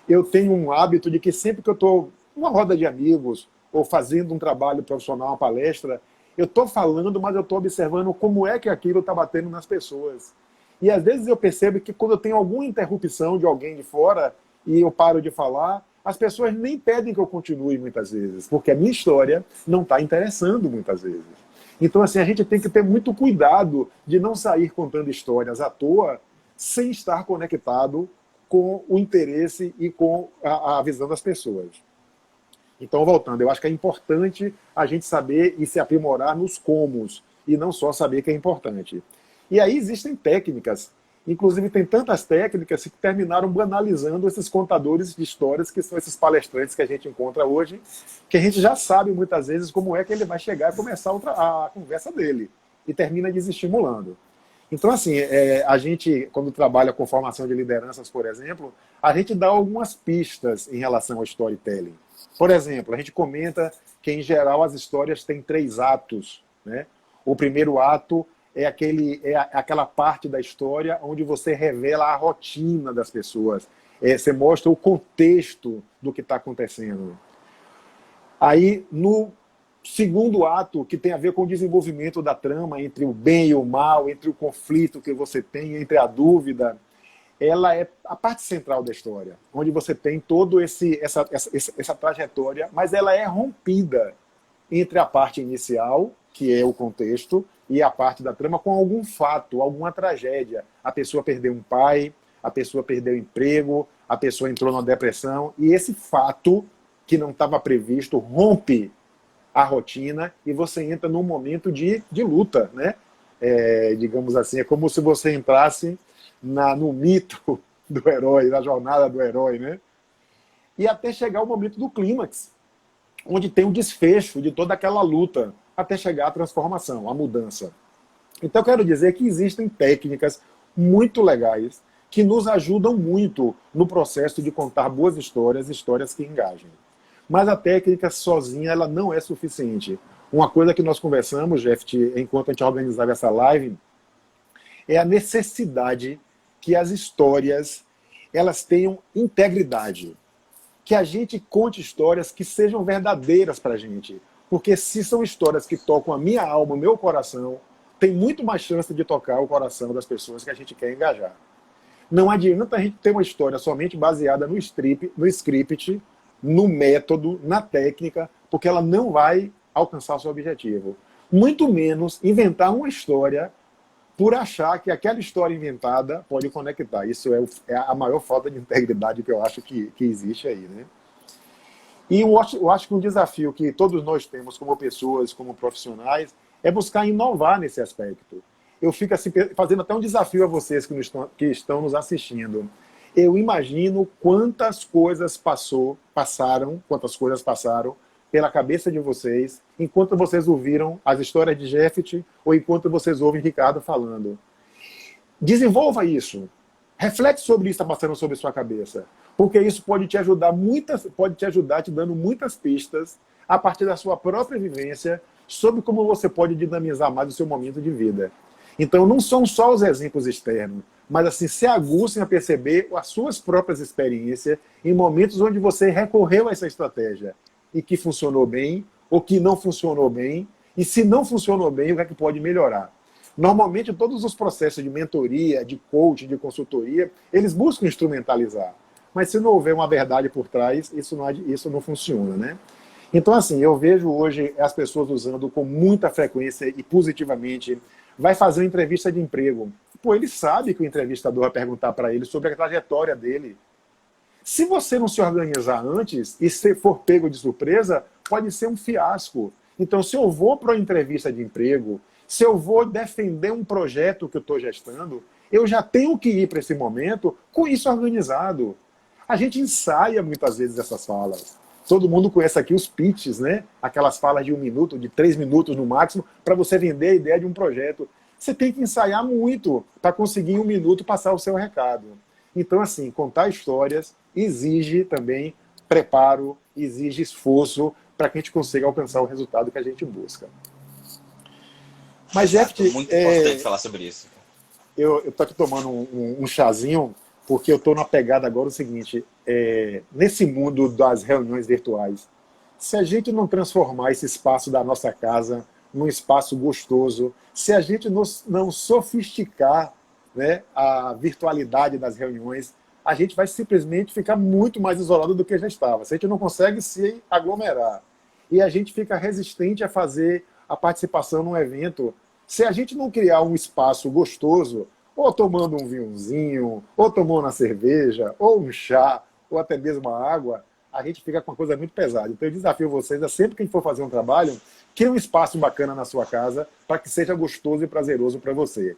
Eu tenho um hábito de que sempre que eu estou numa roda de amigos ou fazendo um trabalho profissional, uma palestra, eu estou falando, mas eu estou observando como é que aquilo está batendo nas pessoas. E às vezes eu percebo que quando eu tenho alguma interrupção de alguém de fora e eu paro de falar, as pessoas nem pedem que eu continue muitas vezes, porque a minha história não está interessando muitas vezes. Então, assim, a gente tem que ter muito cuidado de não sair contando histórias à toa sem estar conectado com o interesse e com a visão das pessoas. Então, voltando, eu acho que é importante a gente saber e se aprimorar nos comos, e não só saber que é importante. E aí existem técnicas, inclusive tem tantas técnicas que terminaram banalizando esses contadores de histórias, que são esses palestrantes que a gente encontra hoje, que a gente já sabe muitas vezes como é que ele vai chegar e começar a conversa dele, e termina desestimulando. Então, assim, a gente, quando trabalha com formação de lideranças, por exemplo, a gente dá algumas pistas em relação ao storytelling. Por exemplo, a gente comenta que, em geral, as histórias têm 3 atos, né? O primeiro ato é aquela parte da história onde você revela a rotina das pessoas. Você mostra o contexto do que está acontecendo. Aí, no segundo ato, que tem a ver com o desenvolvimento da trama, entre o bem e o mal, entre o conflito que você tem, entre a dúvida, ela é a parte central da história, onde você tem toda essa trajetória, mas ela é rompida entre a parte inicial, que é o contexto, e a parte da trama com algum fato, alguma tragédia. A pessoa perdeu um pai, a pessoa perdeu o emprego, a pessoa entrou numa depressão, e esse fato, que não estava previsto, rompe a rotina e você entra num momento de luta, né? Digamos assim, é como se você entrasse no mito do herói, na jornada do herói, né? E até chegar o momento do clímax, onde tem o desfecho de toda aquela luta, até chegar à transformação, à mudança. Então, eu quero dizer que existem técnicas muito legais que nos ajudam muito no processo de contar boas histórias, histórias que engajem. Mas a técnica sozinha ela não é suficiente. Uma coisa que nós conversamos, Jeff, enquanto a gente organizava essa live, é a necessidade que as histórias elas tenham integridade. Que a gente conte histórias que sejam verdadeiras para a gente. Porque se são histórias que tocam a minha alma, o meu coração, tem muito mais chance de tocar o coração das pessoas que a gente quer engajar. Não adianta a gente ter uma história somente baseada no script, no método, na técnica, porque ela não vai alcançar o seu objetivo. Muito menos inventar uma história por achar que aquela história inventada pode conectar. Isso é a maior falta de integridade que eu acho que existe aí, né? E eu acho que um desafio que todos nós temos como pessoas, como profissionais, é buscar inovar nesse aspecto. Eu fico assim, fazendo até um desafio a vocês que estão nos assistindo. Eu imagino quantas coisas passaram pela cabeça de vocês enquanto vocês ouviram as histórias de Jeffet ou enquanto vocês ouvem Ricardo falando. Desenvolva isso. Reflete sobre isso que está passando sobre sua cabeça. Porque isso pode te ajudar te dando muitas pistas a partir da sua própria vivência sobre como você pode dinamizar mais o seu momento de vida. Então não são só os exemplos externos, mas assim, se aguçem a perceber as suas próprias experiências em momentos onde você recorreu a essa estratégia e que funcionou bem ou que não funcionou bem, E se não funcionou bem, o que é que pode melhorar? Normalmente, todos os processos de mentoria, de coaching, de consultoria, eles buscam instrumentalizar. Mas se não houver uma verdade por trás, isso não funciona, né? Então, assim, eu vejo hoje as pessoas usando com muita frequência e positivamente. Vai fazer uma entrevista de emprego. Pô, ele sabe que o entrevistador vai perguntar para ele sobre a trajetória dele. Se você não se organizar antes e se for pego de surpresa, pode ser um fiasco. Então, se eu vou para uma entrevista de emprego, se eu vou defender um projeto que eu estou gestando, eu já tenho que ir para esse momento com isso organizado. A gente ensaia muitas vezes essas falas. Todo mundo conhece aqui os pitches, né? Aquelas falas de 1 minuto, de 3 minutos no máximo, para você vender a ideia de um projeto. Você tem que ensaiar muito para conseguir em 1 minuto passar o seu recado. Então, assim, contar histórias exige também preparo, exige esforço para que a gente consiga alcançar o resultado que a gente busca. Mas, Exato, Jeff, muito importante falar sobre isso. eu estou aqui tomando um chazinho, porque eu estou na pegada agora o seguinte, nesse mundo das reuniões virtuais, se a gente não transformar esse espaço da nossa casa num espaço gostoso, se a gente não sofisticar, né, a virtualidade das reuniões, a gente vai simplesmente ficar muito mais isolado do que já estava. Se a gente não consegue se aglomerar e a gente fica resistente a fazer a participação num evento, se a gente não criar um espaço gostoso, ou tomando um vinhozinho, ou tomando uma cerveja, ou um chá, ou até mesmo uma água, a gente fica com uma coisa muito pesada. Então eu desafio vocês a sempre que a gente for fazer um trabalho, crie um espaço bacana na sua casa para que seja gostoso e prazeroso para você.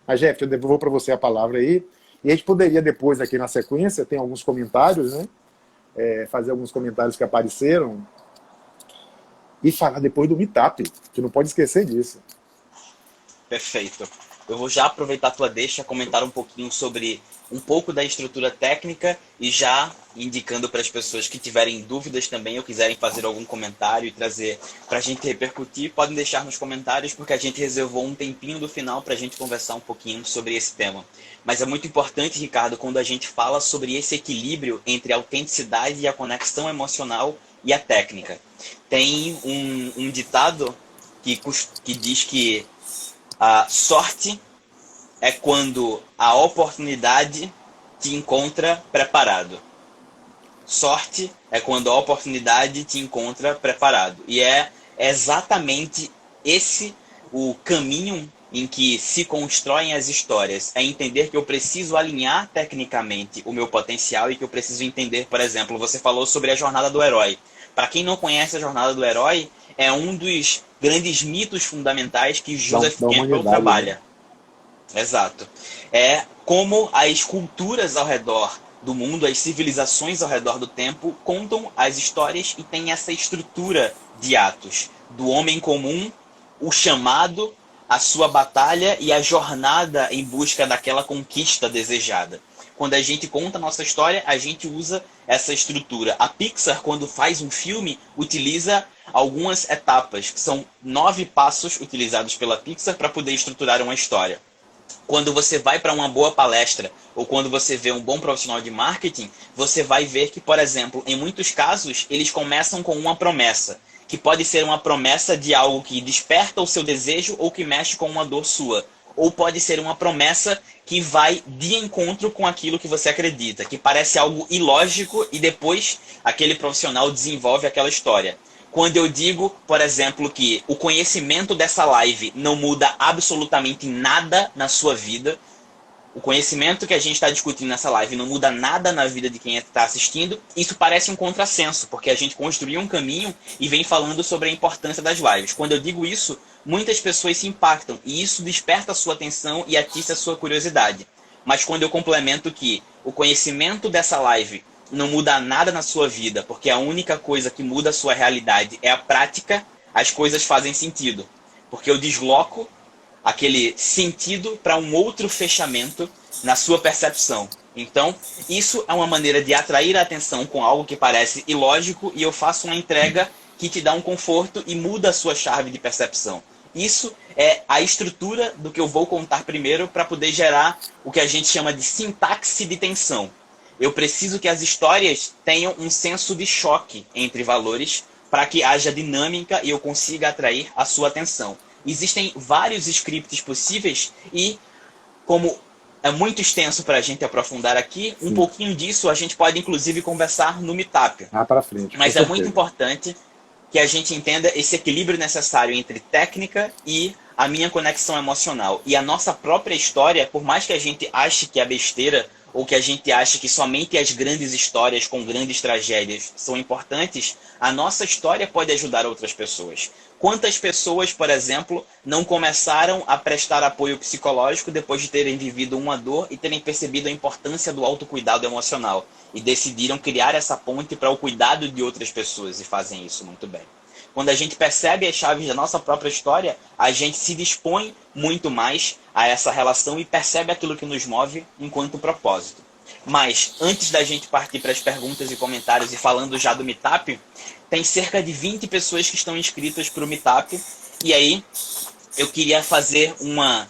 Mas, Jeff, eu devolvo para você a palavra aí. E a gente poderia depois, aqui na sequência, tem alguns comentários, né? Fazer alguns comentários que apareceram e falar depois do Meetup, que não pode esquecer disso. Perfeito. Eu vou já aproveitar a tua deixa, comentar um pouquinho sobre um pouco da estrutura técnica e já indicando para as pessoas que tiverem dúvidas também ou quiserem fazer algum comentário e trazer para a gente repercutir, podem deixar nos comentários porque a gente reservou um tempinho do final para a gente conversar um pouquinho sobre esse tema. Mas é muito importante, Ricardo, quando a gente fala sobre esse equilíbrio entre a autenticidade e a conexão emocional e a técnica. Tem um ditado que diz que a sorte é quando a oportunidade te encontra preparado. Sorte é quando a oportunidade te encontra preparado. E é exatamente esse o caminho em que se constroem as histórias. É entender que eu preciso alinhar tecnicamente o meu potencial e que eu preciso entender, por exemplo, você falou sobre a jornada do herói. Para quem não conhece a jornada do herói, é um dos grandes mitos fundamentais que Joseph Campbell trabalha. Né? Exato. É como as culturas ao redor do mundo, as civilizações ao redor do tempo, contam as histórias e têm essa estrutura de atos. Do homem comum, o chamado, a sua batalha e a jornada em busca daquela conquista desejada. Quando a gente conta a nossa história, a gente usa essa estrutura. A Pixar, quando faz um filme, utiliza algumas etapas, que são 9 passos utilizados pela Pixar para poder estruturar uma história. Quando você vai para uma boa palestra ou quando você vê um bom profissional de marketing, você vai ver que, por exemplo, em muitos casos, eles começam com uma promessa, que pode ser uma promessa de algo que desperta o seu desejo ou que mexe com uma dor sua. Ou pode ser uma promessa que vai de encontro com aquilo que você acredita, que parece algo ilógico e depois aquele profissional desenvolve aquela história. Quando eu digo, por exemplo, que o conhecimento dessa live não muda absolutamente nada na sua vida, o conhecimento que a gente está discutindo nessa live não muda nada na vida de quem está assistindo, isso parece um contrassenso, porque a gente construiu um caminho e vem falando sobre a importância das lives. Quando eu digo isso, muitas pessoas se impactam e isso desperta a sua atenção e atiça a sua curiosidade. Mas quando eu complemento que o conhecimento dessa live não muda nada na sua vida, porque a única coisa que muda a sua realidade é a prática, as coisas fazem sentido. Porque eu desloco aquele sentido para um outro fechamento na sua percepção. Então, isso é uma maneira de atrair a atenção com algo que parece ilógico e eu faço uma entrega que te dá um conforto e muda a sua chave de percepção. Isso é a estrutura do que eu vou contar primeiro para poder gerar o que a gente chama de sintaxe de tensão. Eu preciso que as histórias tenham um senso de choque entre valores para que haja dinâmica e eu consiga atrair a sua atenção. Existem vários scripts possíveis e, como é muito extenso para a gente aprofundar aqui, um pouquinho disso a gente pode inclusive conversar no Meetup. Para frente. Mas é muito importante que a gente entenda esse equilíbrio necessário entre técnica e a minha conexão emocional. E a nossa própria história, por mais que a gente ache que é besteira, ou que a gente ache que somente as grandes histórias com grandes tragédias são importantes, a nossa história pode ajudar outras pessoas. Quantas pessoas, por exemplo, não começaram a prestar apoio psicológico depois de terem vivido uma dor e terem percebido a importância do autocuidado emocional e decidiram criar essa ponte para o cuidado de outras pessoas e fazem isso muito bem. Quando a gente percebe as chaves da nossa própria história, a gente se dispõe muito mais a essa relação e percebe aquilo que nos move enquanto propósito. Mas, antes da gente partir para as perguntas e comentários e falando já do Meetup, tem cerca de 20 pessoas que estão inscritas para o Meetup. E aí, eu queria fazer uma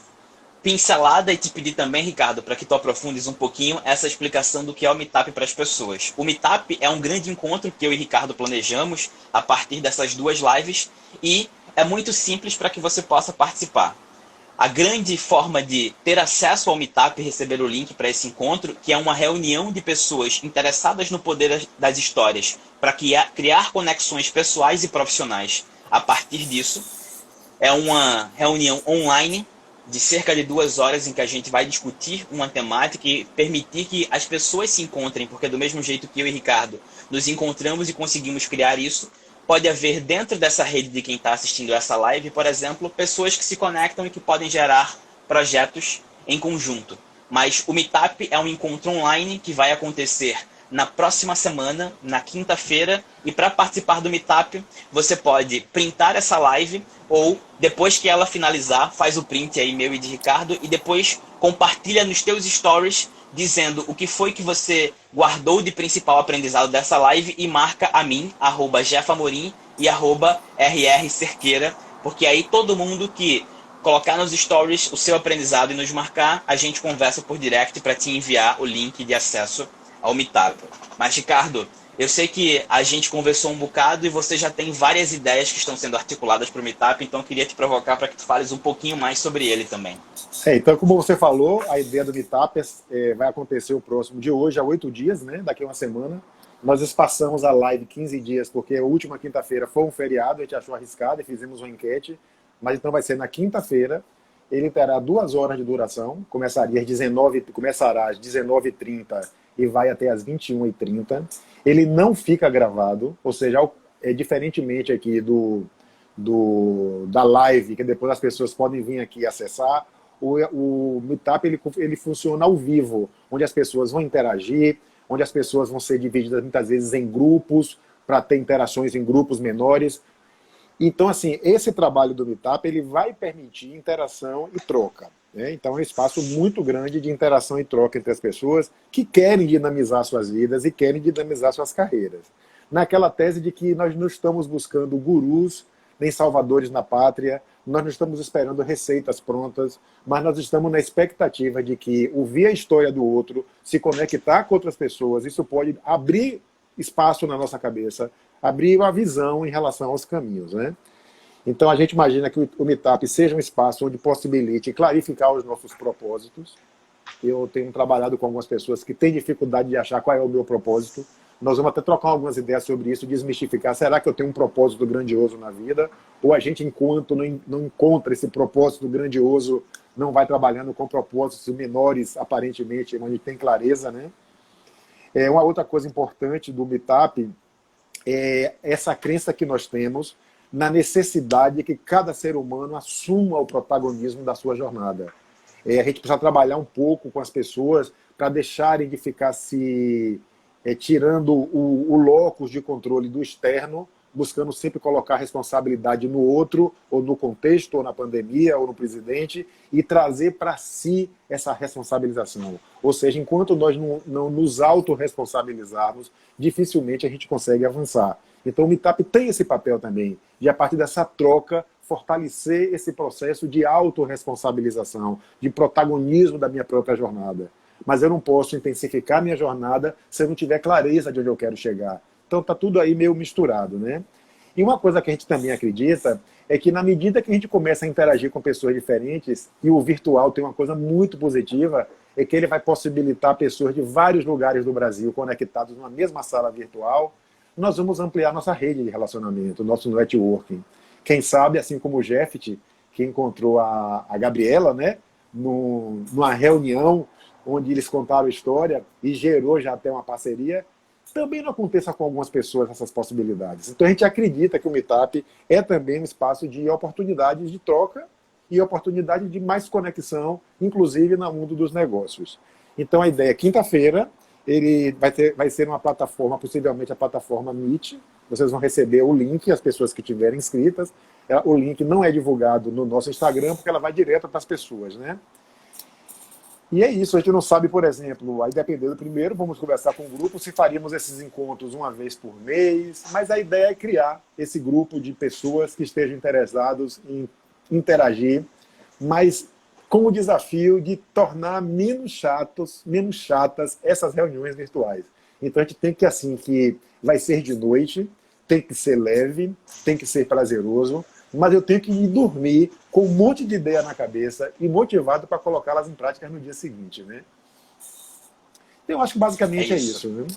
pincelada e te pedir também, Ricardo, para que tu aprofundes um pouquinho essa explicação do que é o Meetup para as pessoas. O Meetup é um grande encontro que eu e Ricardo planejamos a partir dessas duas lives e é muito simples para que você possa participar. A grande forma de ter acesso ao Meetup e receber o link para esse encontro, que é uma reunião de pessoas interessadas no poder das histórias para criar conexões pessoais e profissionais. A partir disso, é uma reunião online de cerca de 2 horas em que a gente vai discutir uma temática e permitir que as pessoas se encontrem, porque do mesmo jeito que eu e Ricardo nos encontramos e conseguimos criar isso, pode haver dentro dessa rede de quem está assistindo essa live, por exemplo, pessoas que se conectam e que podem gerar projetos em conjunto. Mas o Meetup é um encontro online que vai acontecer na próxima semana, na quinta-feira, e para participar do Meetup, você pode printar essa live ou, depois que ela finalizar, faz o print aí meu e de Ricardo e depois compartilha nos teus stories dizendo o que foi que você guardou de principal aprendizado dessa live e marca a mim, @jefamorim e @rrcerqueira, porque aí todo mundo que colocar nos stories o seu aprendizado e nos marcar, a gente conversa por direct para te enviar o link de acesso ao Meetup. Mas, Ricardo, eu sei que a gente conversou um bocado e você já tem várias ideias que estão sendo articuladas para o Meetup, então eu queria te provocar para que tu fales um pouquinho mais sobre ele também. Então, como você falou, a ideia do Meetup vai acontecer o próximo de hoje, há 8 dias, né? Daqui a uma semana. Nós espaçamos a live 15 dias, porque a última quinta-feira foi um feriado, a gente achou arriscado e fizemos uma enquete, mas então vai ser na quinta-feira. Ele terá 2 horas de duração, começará às 19h30 e vai até às 21h30. Ele não fica gravado, ou seja, diferentemente aqui da live, que depois as pessoas podem vir aqui acessar, o Meetup ele funciona ao vivo, onde as pessoas vão interagir, onde as pessoas vão ser divididas muitas vezes em grupos, para ter interações em grupos menores. Então, assim, esse trabalho do Meetup ele vai permitir interação e troca. Né? Então, é um espaço muito grande de interação e troca entre as pessoas que querem dinamizar suas vidas e querem dinamizar suas carreiras. Naquela tese de que nós não estamos buscando gurus nem salvadores na pátria, nós não estamos esperando receitas prontas, mas nós estamos na expectativa de que ouvir a história do outro, se conectar com outras pessoas, isso pode abrir espaço na nossa cabeça, abrir uma visão em relação aos caminhos, né? Então a gente imagina que o Meetup seja um espaço onde possibilite clarificar os nossos propósitos. Eu tenho trabalhado com algumas pessoas que têm dificuldade de achar qual é o meu propósito. Nós vamos até trocar algumas ideias sobre isso, desmistificar. Será que eu tenho um propósito grandioso na vida? Ou a gente, enquanto não encontra esse propósito grandioso, não vai trabalhando com propósitos menores, aparentemente, onde tem clareza, né? Uma outra coisa importante do Meetup é essa crença que nós temos na necessidade de que cada ser humano assuma o protagonismo da sua jornada. A gente precisa trabalhar um pouco com as pessoas para deixarem de ficar se tirando o locus de controle do externo, buscando sempre colocar a responsabilidade no outro, ou no contexto, ou na pandemia, ou no presidente, e trazer para si essa responsabilização. Ou seja, enquanto nós não nos autorresponsabilizarmos, dificilmente a gente consegue avançar. Então o Meetup tem esse papel também, de a partir dessa troca, fortalecer esse processo de autorresponsabilização, de protagonismo da minha própria jornada. Mas eu não posso intensificar minha jornada se eu não tiver clareza de onde eu quero chegar. Então está tudo aí meio misturado, né? E uma coisa que a gente também acredita é que na medida que a gente começa a interagir com pessoas diferentes, e o virtual tem uma coisa muito positiva, é que ele vai possibilitar pessoas de vários lugares do Brasil conectados numa mesma sala virtual, nós vamos ampliar nossa rede de relacionamento, nosso networking. Quem sabe, assim como o Jeffet, que encontrou a Gabriela, né, numa reunião onde eles contaram a história e gerou já até uma parceria, também não aconteça com algumas pessoas essas possibilidades. Então a gente acredita que o Meetup é também um espaço de oportunidades de troca e oportunidade de mais conexão, inclusive no mundo dos negócios. Então a ideia é quinta-feira, ele vai ser uma plataforma, possivelmente a plataforma Meet. Vocês vão receber o link, as pessoas que tiverem inscritas. O link não é divulgado no nosso Instagram, porque ela vai direto para as pessoas, né? E é isso, a gente não sabe, por exemplo, aí dependendo, primeiro vamos conversar com o grupo, se faríamos esses encontros uma vez por mês, mas a ideia é criar esse grupo de pessoas que estejam interessados em interagir, mas com o desafio de tornar menos chatas essas reuniões virtuais. Então a gente tem que, assim, que vai ser de noite, tem que ser leve, tem que ser prazeroso, mas eu tenho que ir dormir com um monte de ideia na cabeça e motivado para colocá-las em prática no dia seguinte, né? Então, eu acho que basicamente é isso, né?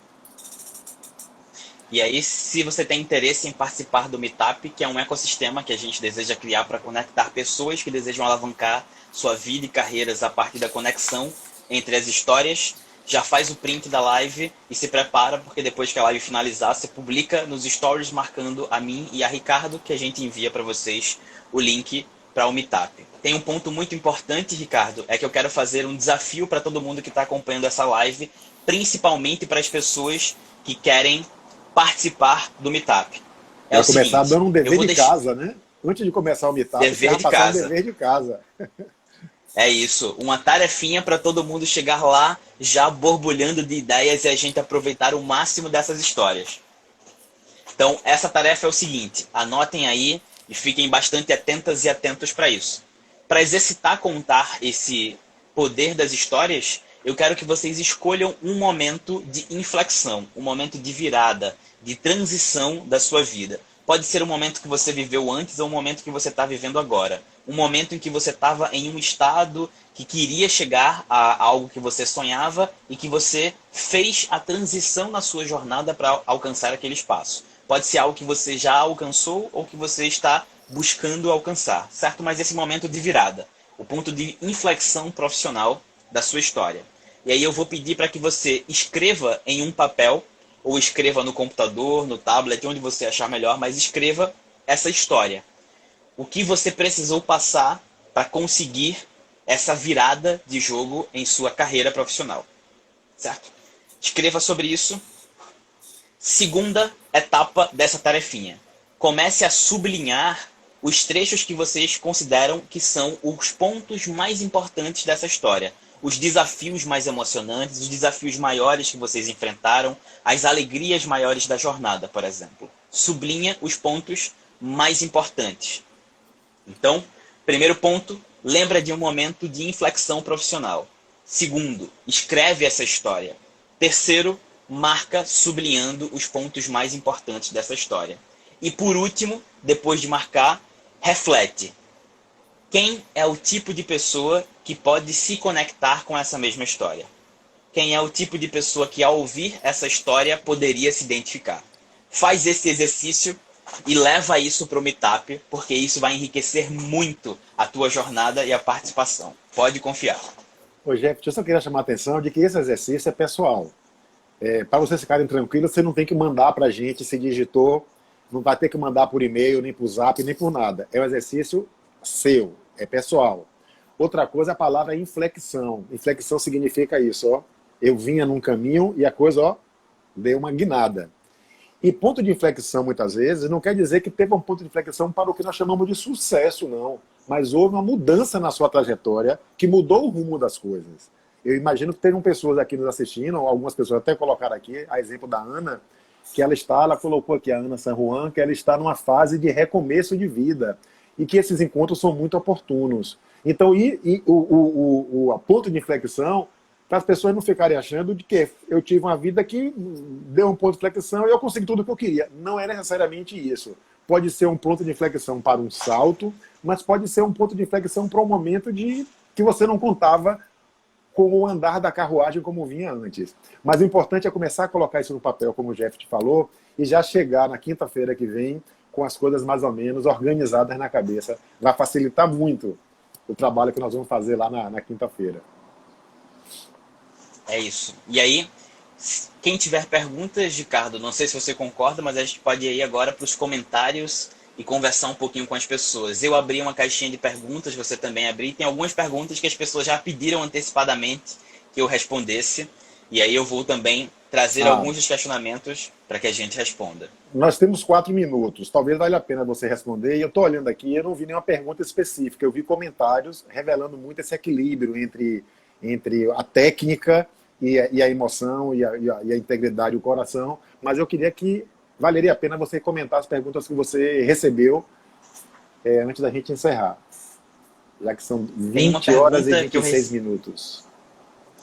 E aí, se você tem interesse em participar do Meetup, que é um ecossistema que a gente deseja criar para conectar pessoas que desejam alavancar sua vida e carreiras a partir da conexão entre as histórias, já faz o print da live e se prepara, porque depois que a live finalizar, você publica nos stories marcando a mim e a Ricardo, que a gente envia para vocês o link para o Meetup. Tem um ponto muito importante, Ricardo, é que eu quero fazer um desafio para todo mundo que está acompanhando essa live, principalmente para as pessoas que querem participar do Meetup. É o começar seguinte, dando um dever de casa, né? Antes de começar o Meetup, dever de casa. Um dever de casa. É isso, uma tarefinha para todo mundo chegar lá já borbulhando de ideias e a gente aproveitar o máximo dessas histórias. Então, essa tarefa é o seguinte, anotem aí e fiquem bastante atentas e atentos para isso. Para exercitar contar esse poder das histórias, eu quero que vocês escolham um momento de inflexão, um momento de virada, de transição da sua vida. Pode ser um momento que você viveu antes ou um momento que você está vivendo agora. Um momento em que você estava em um estado que queria chegar a algo que você sonhava e que você fez a transição na sua jornada para alcançar aquele espaço. Pode ser algo que você já alcançou ou que você está buscando alcançar, certo? Mas esse momento de virada, o ponto de inflexão profissional da sua história. E aí eu vou pedir para que você escreva em um papel, ou escreva no computador, no tablet, onde você achar melhor, mas escreva essa história. O que você precisou passar para conseguir essa virada de jogo em sua carreira profissional. Certo? Escreva sobre isso. Segunda etapa dessa tarefinha. Comece a sublinhar os trechos que vocês consideram que são os pontos mais importantes dessa história. Os desafios mais emocionantes, os desafios maiores que vocês enfrentaram, as alegrias maiores da jornada, por exemplo. Sublinha os pontos mais importantes. Então, primeiro ponto, lembra de um momento de inflexão profissional. Segundo, escreve essa história. Terceiro, marca sublinhando os pontos mais importantes dessa história. E por último, depois de marcar, reflete. Quem é o tipo de pessoa que pode se conectar com essa mesma história? Quem é o tipo de pessoa que, ao ouvir essa história, poderia se identificar? Faz esse exercício e leva isso para o Meetup, porque isso vai enriquecer muito a tua jornada e a participação. Pode confiar. Ô, Jeff, eu só queria chamar a atenção de que esse exercício é pessoal. Para vocês ficarem tranquilos, você não tem que mandar para a gente se digitou, não vai ter que mandar por e-mail, nem por zap, nem por nada. É um exercício seu, é pessoal. Outra coisa é a palavra inflexão. Inflexão significa isso, ó. Eu vinha num caminho e a coisa, ó, deu uma guinada. E ponto de inflexão, muitas vezes, não quer dizer que teve um ponto de inflexão para o que nós chamamos de sucesso, não. Mas houve uma mudança na sua trajetória que mudou o rumo das coisas. Eu imagino que tenham pessoas aqui nos assistindo, algumas pessoas até colocaram aqui, a exemplo da Ana, que ela colocou aqui, a Ana San Juan, que ela está numa fase de recomeço de vida e que esses encontros são muito oportunos. Então, a ponto de inflexão, para as pessoas não ficarem achando de que eu tive uma vida que deu um ponto de inflexão e eu consegui tudo o que eu queria. Não é necessariamente isso. pode ser um ponto de inflexão para um salto, mas pode ser um ponto de inflexão para um momento que você não contava com o andar da carruagem como vinha antes. Mas o importante é começar a colocar isso no papel, como o Jeff te falou, e já chegar na quinta-feira que vem com as coisas mais ou menos organizadas na cabeça. Vai facilitar muito o trabalho que nós vamos fazer lá na quinta-feira. É isso. E aí, quem tiver perguntas, Ricardo, não sei se você concorda, mas a gente pode ir agora para os comentários e conversar um pouquinho com as pessoas. Eu abri uma caixinha de perguntas, você também abriu. Tem algumas perguntas que as pessoas já pediram antecipadamente que eu respondesse. E aí eu vou também trazer alguns dos questionamentos para que a gente responda. Nós temos 4 minutos. Talvez valha a pena você responder. E eu estou olhando aqui e eu não vi nenhuma pergunta específica. Eu vi comentários revelando muito esse equilíbrio entre a técnica e a emoção e a integridade e o coração. Mas eu queria que valeria a pena você comentar as perguntas que você recebeu antes da gente encerrar. Já que são 20 horas e 26 minutos.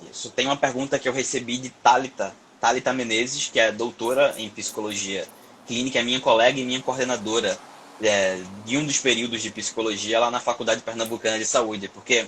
Isso. Tem uma pergunta que eu recebi de Thalita Menezes, que é doutora em psicologia clínica, é minha colega e minha coordenadora de um dos períodos de psicologia lá na Faculdade Pernambucana de Saúde. Porque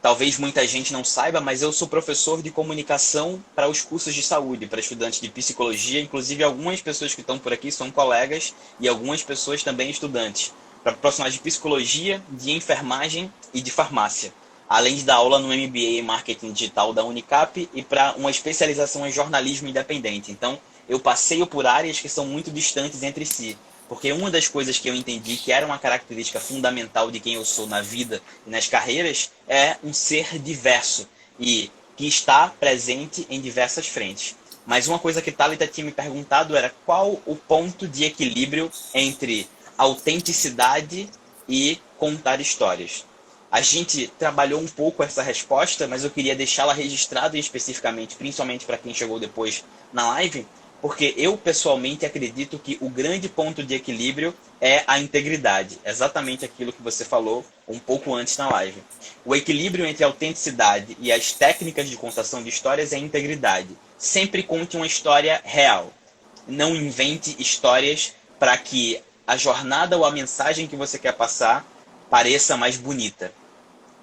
talvez muita gente não saiba, mas eu sou professor de comunicação para os cursos de saúde, para estudantes de psicologia. Inclusive, algumas pessoas que estão por aqui são colegas e algumas pessoas também estudantes. Para profissionais de psicologia, de enfermagem e de farmácia. Além de dar aula no MBA em Marketing Digital da Unicap e para uma especialização em jornalismo independente. Então, eu passeio por áreas que são muito distantes entre si. Porque uma das coisas que eu entendi que era uma característica fundamental de quem eu sou na vida e nas carreiras é um ser diverso e que está presente em diversas frentes. Mas uma coisa que Thalita tinha me perguntado era qual o ponto de equilíbrio entre autenticidade e contar histórias. A gente trabalhou um pouco essa resposta, mas eu queria deixá-la registrada especificamente, principalmente para quem chegou depois na live, porque eu pessoalmente acredito que o grande ponto de equilíbrio é a integridade. Exatamente aquilo que você falou um pouco antes na live. O equilíbrio entre a autenticidade e as técnicas de contação de histórias é a integridade. Sempre conte uma história real. Não invente histórias para que a jornada ou a mensagem que você quer passar pareça mais bonita.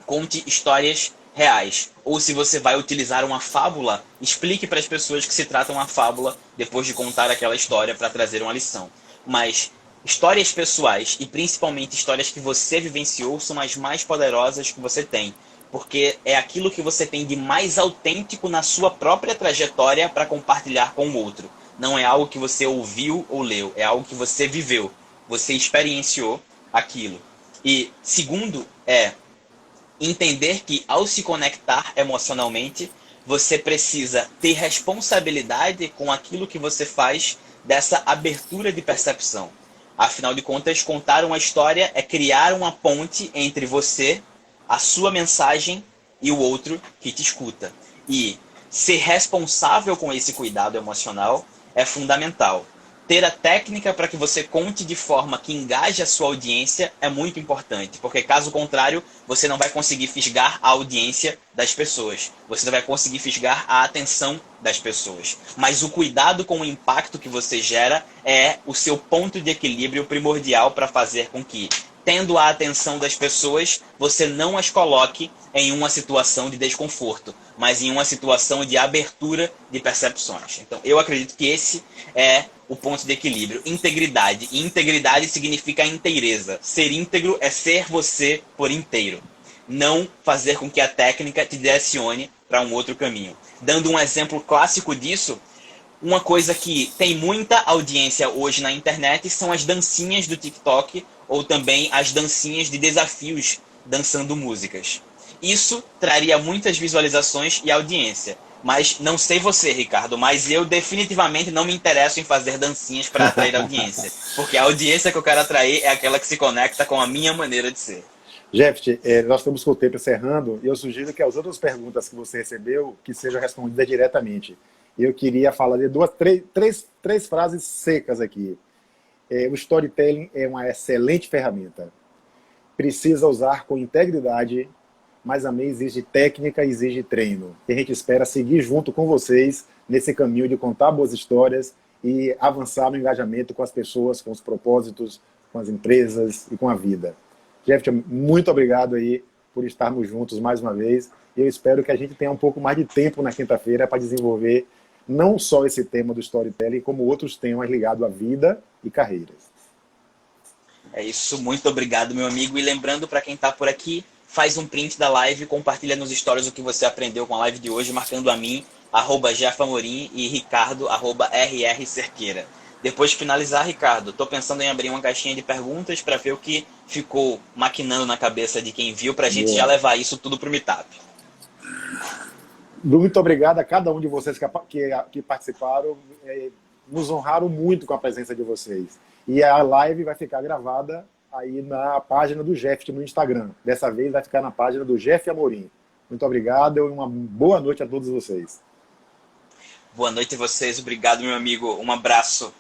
Conte histórias reais. Ou se você vai utilizar uma fábula, explique para as pessoas que se trata uma fábula depois de contar aquela história para trazer uma lição. Mas histórias pessoais e principalmente histórias que você vivenciou são as mais poderosas que você tem. Porque é aquilo que você tem de mais autêntico na sua própria trajetória para compartilhar com o outro. Não é algo que você ouviu ou leu, é algo que você viveu. Você experienciou aquilo. E segundo é entender que ao se conectar emocionalmente, você precisa ter responsabilidade com aquilo que você faz dessa abertura de percepção. Afinal de contas, contar uma história é criar uma ponte entre você, a sua mensagem e o outro que te escuta. E ser responsável com esse cuidado emocional é fundamental. Ter a técnica para que você conte de forma que engaje a sua audiência é muito importante, porque caso contrário, você não vai conseguir fisgar a audiência das pessoas. Você não vai conseguir fisgar a atenção das pessoas. Mas o cuidado com o impacto que você gera é o seu ponto de equilíbrio primordial para fazer com que, tendo a atenção das pessoas, você não as coloque em uma situação de desconforto, mas em uma situação de abertura de percepções. Então, eu acredito que esse é o ponto de equilíbrio. Integridade. E integridade significa inteireza. Ser íntegro é ser você por inteiro. Não fazer com que a técnica te direcione para um outro caminho. Dando um exemplo clássico disso, uma coisa que tem muita audiência hoje na internet são as dancinhas do TikTok ou também as dancinhas de desafios dançando músicas. Isso traria muitas visualizações e audiência. Mas não sei você, Ricardo, mas eu definitivamente não me interesso em fazer dancinhas para atrair audiência. Porque a audiência que eu quero atrair é aquela que se conecta com a minha maneira de ser. Jeff, nós estamos com o tempo encerrando e eu sugiro que as outras perguntas que você recebeu que sejam respondidas diretamente. Eu queria falar de três frases secas aqui. O storytelling é uma excelente ferramenta. Precisa usar com integridade, mas também exige técnica e exige treino. E a gente espera seguir junto com vocês nesse caminho de contar boas histórias e avançar no engajamento com as pessoas, com os propósitos, com as empresas e com a vida. Jeff, muito obrigado aí por estarmos juntos mais uma vez. Eu espero que a gente tenha um pouco mais de tempo na quinta-feira para desenvolver não só esse tema do storytelling, como outros temas ligados à vida e carreiras. É isso, muito obrigado, meu amigo. E lembrando para quem está por aqui, faz um print da live, compartilha nos stories o que você aprendeu com a live de hoje, marcando a mim, @Jefamorim e Ricardo, @RRCerqueira. Depois de finalizar, Ricardo, estou pensando em abrir uma caixinha de perguntas para ver o que ficou maquinando na cabeça de quem viu, para a gente já levar isso tudo para o Meetup. Muito obrigado a cada um de vocês que participaram. Nos honraram muito com a presença de vocês. E a live vai ficar gravada aí na página do Jeff no Instagram. Dessa vez vai ficar na página do Jeff Amorim. Muito obrigado e uma boa noite a todos vocês. Boa noite a vocês. Obrigado, meu amigo. Um abraço.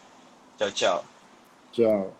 Tchau, tchau. Tchau.